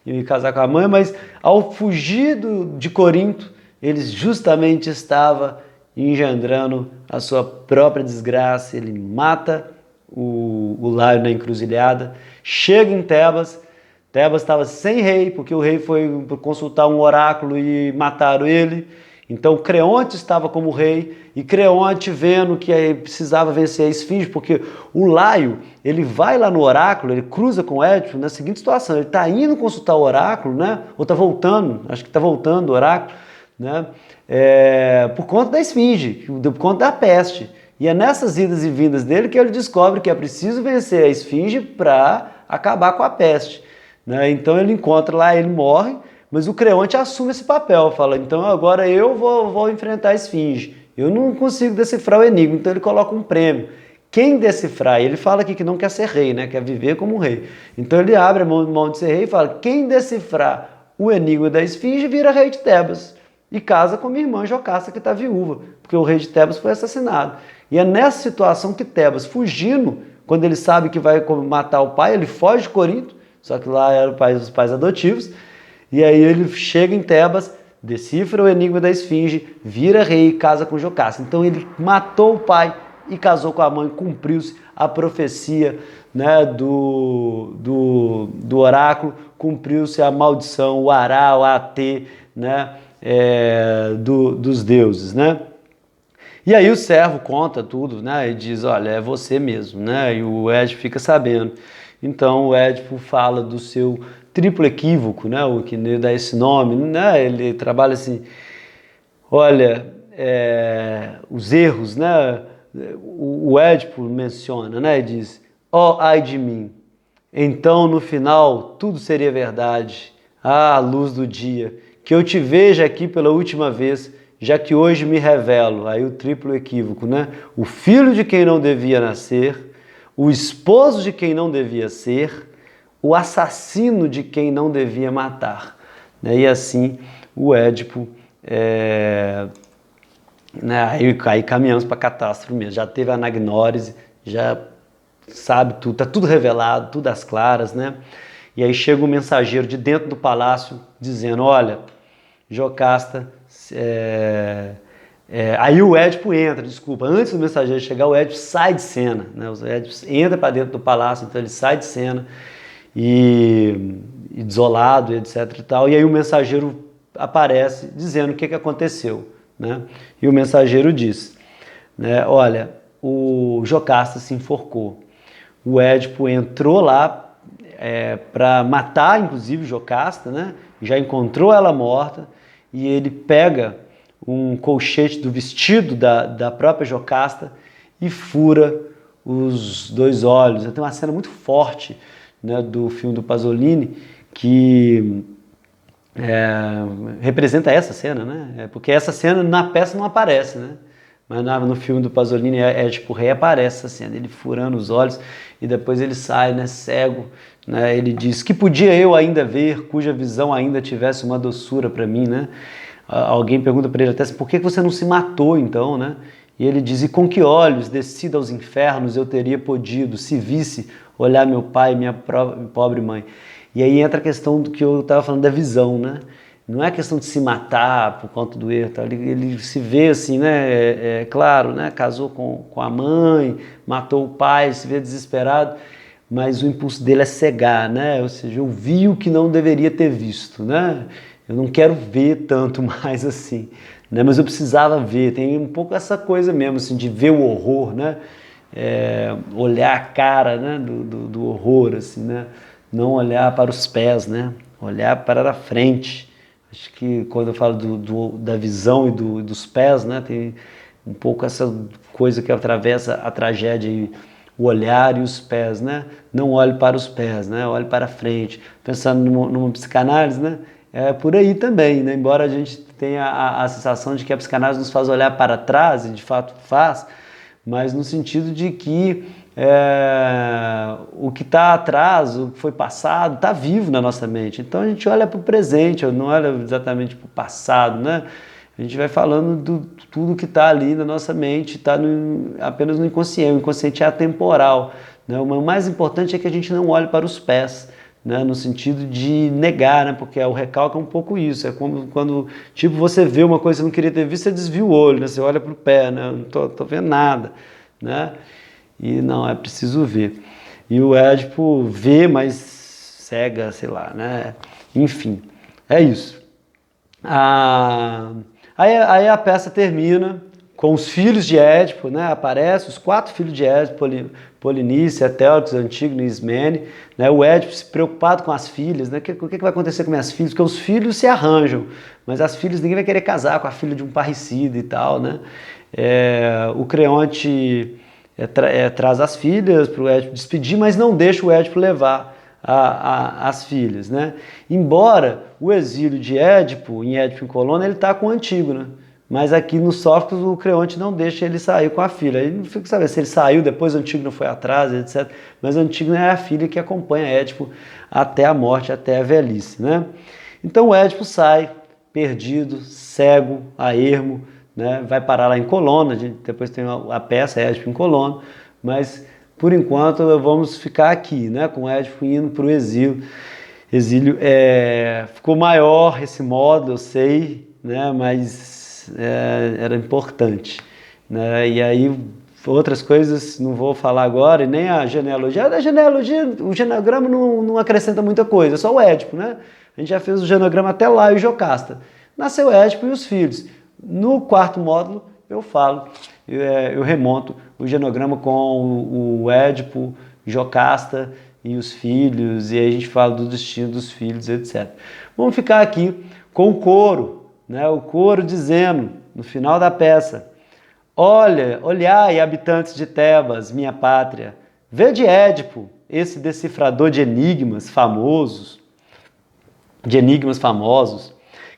e ia casar com a mãe, mas ao fugir de Corinto, ele justamente estava engendrando a sua própria desgraça. Ele mata o Laio na encruzilhada, chega em Tebas. Tebas estava sem rei, porque o rei foi consultar um oráculo e mataram ele. Então Creonte estava como rei, e Creonte, vendo que precisava vencer a esfinge, porque o Laio, ele vai lá no oráculo, ele cruza com Édipo na seguinte situação: ele está indo consultar o oráculo, né? Ou está voltando, acho que está voltando o oráculo, né? Por conta da esfinge, por conta da peste. E é nessas idas e vindas dele que ele descobre que é preciso vencer a esfinge para acabar com a peste, né? Então ele encontra lá, ele morre, mas o Creonte assume esse papel, fala, então agora eu vou enfrentar a esfinge. Eu não consigo decifrar o enigma, então ele coloca um prêmio. Quem decifrar, ele fala aqui que não quer ser rei, né? Quer viver como rei. Então ele abre a mão de ser rei e fala, quem decifrar o enigma da esfinge vira rei de Tebas. E casa com minha irmã Jocasta, que está viúva, porque o rei de Tebas foi assassinado. E é nessa situação que Tebas, fugindo, quando ele sabe que vai matar o pai, ele foge de Corinto, só que lá eram os pais adotivos, e aí ele chega em Tebas, decifra o enigma da esfinge, vira rei e casa com Jocasta. Então ele matou o pai e casou com a mãe, cumpriu-se a profecia, né, do oráculo, cumpriu-se a maldição, o ará, o atê, né, dos deuses, né? E aí o servo conta tudo, né, e diz, olha, é você mesmo, né? E o Édipo fica sabendo. Então o Édipo fala do seu triplo equívoco, né, o que dá esse nome, né? Ele trabalha assim, olha, os erros, né? O Édipo menciona, né? E diz, ai de mim, então no final tudo seria verdade, luz do dia, que eu te veja aqui pela última vez, já que hoje me revelo, aí o triplo equívoco, né? O filho de quem não devia nascer, o esposo de quem não devia ser, o assassino de quem não devia matar. E assim o Édipo, aí caminhamos para a catástrofe mesmo. Já teve a anagnórise, já sabe tudo, está tudo revelado, tudo às claras, né? E aí chega um mensageiro de dentro do palácio dizendo, olha, Jocasta, aí o Édipo entra, desculpa, antes do mensageiro chegar, o Édipo sai de cena, né? O Édipo entra para dentro do palácio, então ele sai de cena, e desolado, etc e tal, e aí o mensageiro aparece dizendo o que aconteceu, né? E o mensageiro diz, né, olha, o Jocasta se enforcou, o Édipo entrou lá para matar, inclusive, Jocasta, né? Já encontrou ela morta, e ele pega um colchete do vestido da própria Jocasta e fura os 2 olhos. Tem uma cena muito forte, né, do filme do Pasolini que representa essa cena, né? Porque essa cena na peça não aparece, né? Mas no filme do Pasolini tipo, reaparece essa cena, ele furando os olhos e depois ele sai, né, cego, né? Ele diz que podia eu ainda ver, cuja visão ainda tivesse uma doçura para mim, né? Alguém pergunta para ele até assim, por que você não se matou então, né? E ele diz, e com que olhos descido aos infernos eu teria podido, se visse olhar meu pai e minha pobre mãe. E aí entra a questão do que eu estava falando da visão, né? Não é questão de se matar por conta do erro, tá? Ele se vê assim, né? Claro, né? Casou com a mãe, matou o pai, se vê desesperado, mas o impulso dele é cegar, né? Ou seja, eu vi o que não deveria ter visto, né? Eu não quero ver tanto mais assim, né? Mas eu precisava ver. Tem um pouco essa coisa mesmo, assim, de ver o horror, né? Olhar a cara, né? do horror, assim, né? Não olhar para os pés, né? Olhar para a frente. Acho que quando eu falo da visão e dos pés, né, tem um pouco essa coisa que atravessa a tragédia, o olhar e os pés, né? Não olhe para os pés, né? Olhe para a frente. Pensando numa psicanálise, né? É por aí também, né? Embora a gente tenha a sensação de que a psicanálise nos faz olhar para trás, e de fato faz, mas no sentido de que o que está atrás, o que foi passado, está vivo na nossa mente. Então a gente olha para o presente, não olha exatamente para o passado, né? A gente vai falando de tudo que está ali na nossa mente, está apenas no inconsciente. O inconsciente é atemporal, né? O mais importante é que a gente não olhe para os pés, né? No sentido de negar, né? Porque o recalque é um pouco isso. É como quando tipo, você vê uma coisa que você não queria ter visto, você desvia o olho, né? Você olha para o pé, né? Eu não tô vendo nada, né? E não, é preciso ver. E o Édipo vê, mas cega, sei lá, né? Enfim, é isso. Aí a peça termina com os filhos de Édipo, né? Aparecem os 4 filhos de Édipo, Polinice, Etéocles, Antígono e Ismene, né? O Édipo se preocupado com as filhas, né? O que vai acontecer com minhas filhas? Porque os filhos se arranjam, mas as filhas, ninguém vai querer casar com a filha de um parricida e tal, né? O Creonte traz as filhas para o Édipo despedir, mas não deixa o Édipo levar as filhas, né? Embora o exílio de Édipo, em Édipo em Colônia, ele está com Antígona, mas aqui no Sófocles o Creonte não deixa ele sair com a filha. Aí não fica sabendo se ele saiu, depois Antígona foi atrás, etc. Mas Antígona é a filha que acompanha Édipo até a morte, até a velhice, né? Então o Édipo sai perdido, cego, a ermo, né? Vai parar lá em Colônia, depois tem a peça Édipo em Colônia, mas por enquanto vamos ficar aqui, né? Com Édipo indo para o exílio. Ficou maior esse módulo, eu sei, né? Mas era importante, né? E aí outras coisas não vou falar agora, e nem a genealogia. A genealogia, o genograma não acrescenta muita coisa, é só o Édipo, né? A gente já fez o genograma até lá e o Jocasta. Nasceu Édipo e os filhos. No 4º módulo eu falo, eu remonto o genograma com o Édipo, Jocasta e os filhos, e aí a gente fala do destino dos filhos, etc. Vamos ficar aqui com o coro, né? O coro dizendo, no final da peça, olhai, habitantes de Tebas, minha pátria, vede Édipo, esse decifrador de enigmas famosos,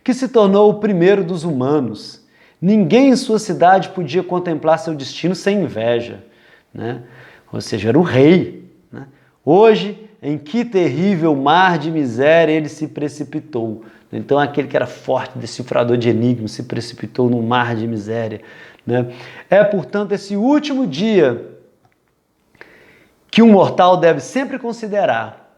que se tornou o primeiro dos humanos. Ninguém em sua cidade podia contemplar seu destino sem inveja, né? ou seja, era o rei, né? Hoje, em que terrível mar de miséria ele se precipitou. Então aquele que era forte, decifrador de enigmas, se precipitou num mar de miséria, né? É, portanto, esse último dia que um mortal deve sempre considerar.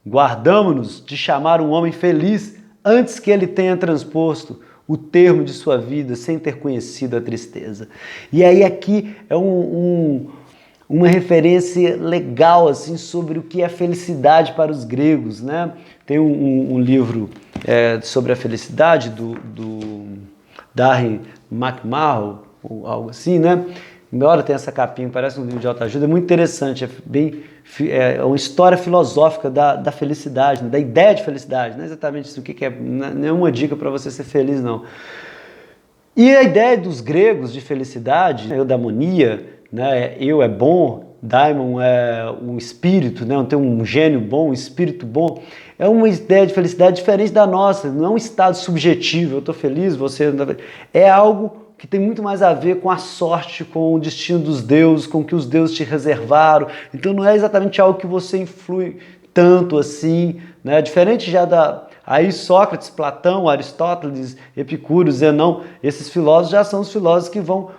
Guardamo-nos de chamar um homem feliz antes que ele tenha transposto o termo de sua vida sem ter conhecido a tristeza. E aí aqui é uma referência legal assim sobre o que é felicidade para os gregos, né? Tem um livro sobre a felicidade do Darren McMahon, ou algo assim, né? Embora tenha essa capinha, parece um livro de autoajuda, é muito interessante, é uma história filosófica da felicidade, né? Da ideia de felicidade, não é exatamente isso, o que é, não é uma dica para você ser feliz, não. E a ideia dos gregos de felicidade, eudaimonia, né? Eu é bom, daimon é um espírito, né? Tem um gênio bom, um espírito bom, é uma ideia de felicidade diferente da nossa, não é um estado subjetivo, eu estou feliz, você não está feliz. É algo que tem muito mais a ver com a sorte, com o destino dos deuses, com o que os deuses te reservaram. Então não é exatamente algo que você influi tanto assim, né? Diferente já aí Sócrates, Platão, Aristóteles, Epicúrio, Zenão, esses filósofos já são os filósofos que vão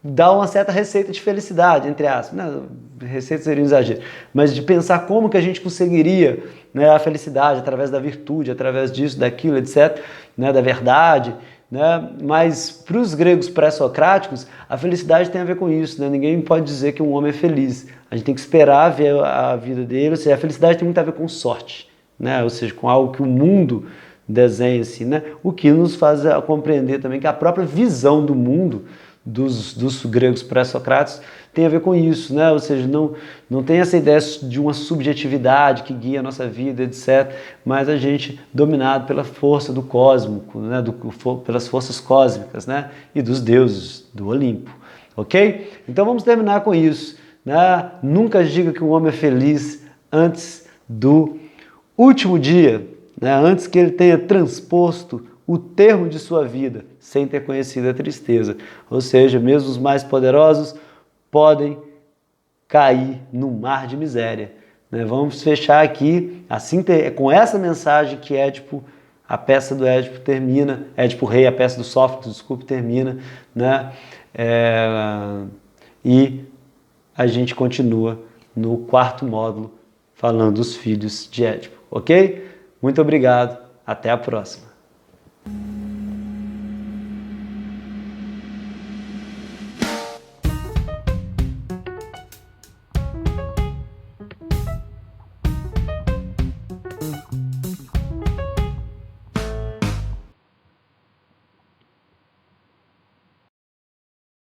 dar uma certa receita de felicidade, entre aspas. Não, receita seria um exagero, mas de pensar como que a gente conseguiria, né, a felicidade através da virtude, através disso, daquilo, etc., né, da verdade. Né? Mas para os gregos pré-socráticos, a felicidade tem a ver com isso, né? Ninguém pode dizer que um homem é feliz. A gente tem que esperar ver a vida dele, ou seja, a felicidade tem muito a ver com sorte, né? Ou seja, com algo que o mundo desenha assim, né? O que nos faz compreender também que a própria visão do mundo dos gregos pré-socráticos tem a ver com isso, né? Ou seja, não tem essa ideia de uma subjetividade que guia a nossa vida, etc., mas a gente dominado pela força do cósmico, né? Pelas forças cósmicas, né? E dos deuses do Olimpo, ok? Então vamos terminar com isso, né? Nunca diga que um homem é feliz antes do último dia, né? Antes que ele tenha transposto o termo de sua vida, sem ter conhecido a tristeza. Ou seja, mesmo os mais poderosos podem cair no mar de miséria. Né? Vamos fechar aqui, assim, com essa mensagem que Édipo, a peça do Édipo termina, Édipo Rei, a peça do Sófocles, desculpe, termina, né? E a gente continua no quarto módulo falando dos filhos de Édipo, ok? Muito obrigado, até a próxima.